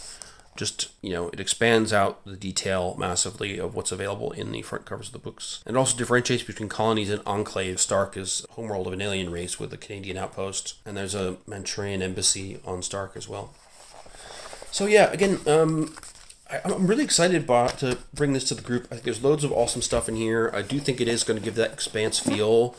Just, you know, it expands out the detail massively of what's available in the front covers of the books. And also differentiates between colonies and enclaves. Stark is homeworld of an alien race with a Canadian outpost. And there's a Manchurian embassy on Stark as well. So yeah, again, I'm really excited to bring this to the group. I think there's loads of awesome stuff in here. I do think it is going to give that Expanse feel,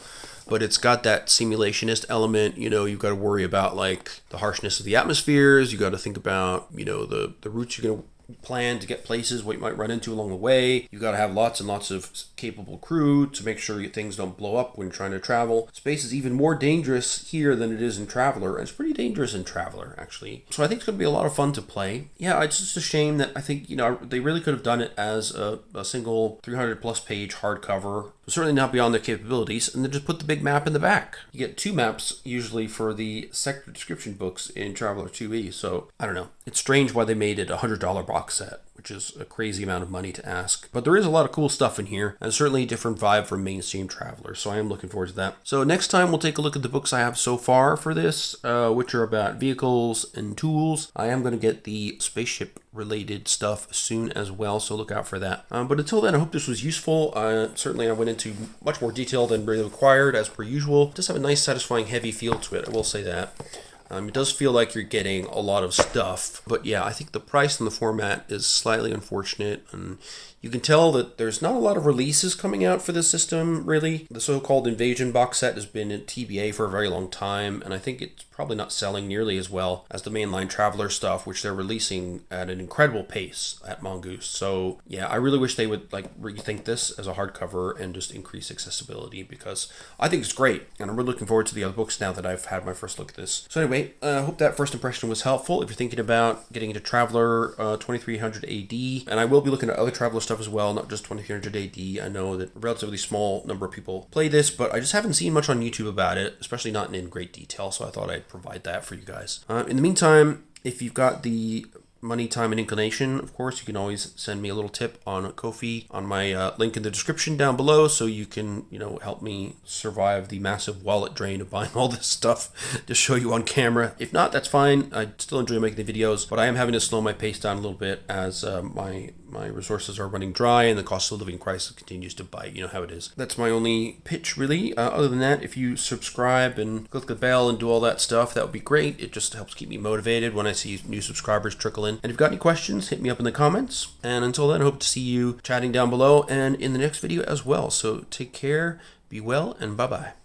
but it's got that simulationist element. You know, you've got to worry about like the harshness of the atmospheres. You got to think about, you know, the routes you're going to plan to get places, what you might run into along the way. You got to have lots and lots of capable crew to make sure things don't blow up when you're trying to travel. Space is even more dangerous here than it is in Traveler, and it's pretty dangerous in Traveler, actually. So I think it's going to be a lot of fun to play. Yeah, it's just a shame that I think, you know, they really could have done it as a single 300 plus page hardcover. Certainly not beyond their capabilities, and then just put the big map in the back. You get 2 maps usually for the sector description books in Traveler 2e, so I don't know. It's strange why they made it a $100 box set, which is a crazy amount of money to ask. But there is a lot of cool stuff in here, and certainly a different vibe from mainstream Traveler, so I am looking forward to that. So next time we'll take a look at the books I have so far for this, which are about vehicles and tools. I am going to get the spaceship related stuff soon as well, so look out for that. But until then, I hope this was useful. Certainly I went into much more detail than really required, as per usual. Just have a nice, satisfying, heavy feel to it, I will say that. It does feel like you're getting a lot of stuff, but yeah, I think the price and the format is slightly unfortunate, and you can tell that there's not a lot of releases coming out for this system, really. The so-called Invasion box set has been in TBA for a very long time, and I think it's probably not selling nearly as well as the mainline Traveler stuff, which they're releasing at an incredible pace at Mongoose. So yeah, I really wish they would rethink this as a hardcover and just increase accessibility, because I think it's great, and I'm really looking forward to the other books now that I've had my first look at this. So anyway, I hope that first impression was helpful if you're thinking about getting into Traveler 2300 AD, and I will be looking at other Traveler stuff as well, not just 2300 AD. I know that a relatively small number of people play this, but I just haven't seen much on YouTube about it, especially not in great detail, so I thought I'd provide that for you guys. In the meantime, if you've got the money, time, and inclination, of course, you can always send me a little tip on Ko-fi on my link in the description down below, so you can, help me survive the massive wallet drain of buying all this stuff to show you on camera. If not, that's fine. I still enjoy making the videos, but I am having to slow my pace down a little bit as my resources are running dry and the cost of living crisis continues to bite. You know how it is. That's my only pitch, really. Other than that, if you subscribe and click the bell and do all that stuff, that would be great. It just helps keep me motivated when I see new subscribers trickle in. And if you've got any questions, hit me up in the comments. And until then, I hope to see you chatting down below and in the next video as well. So take care, be well, and bye-bye.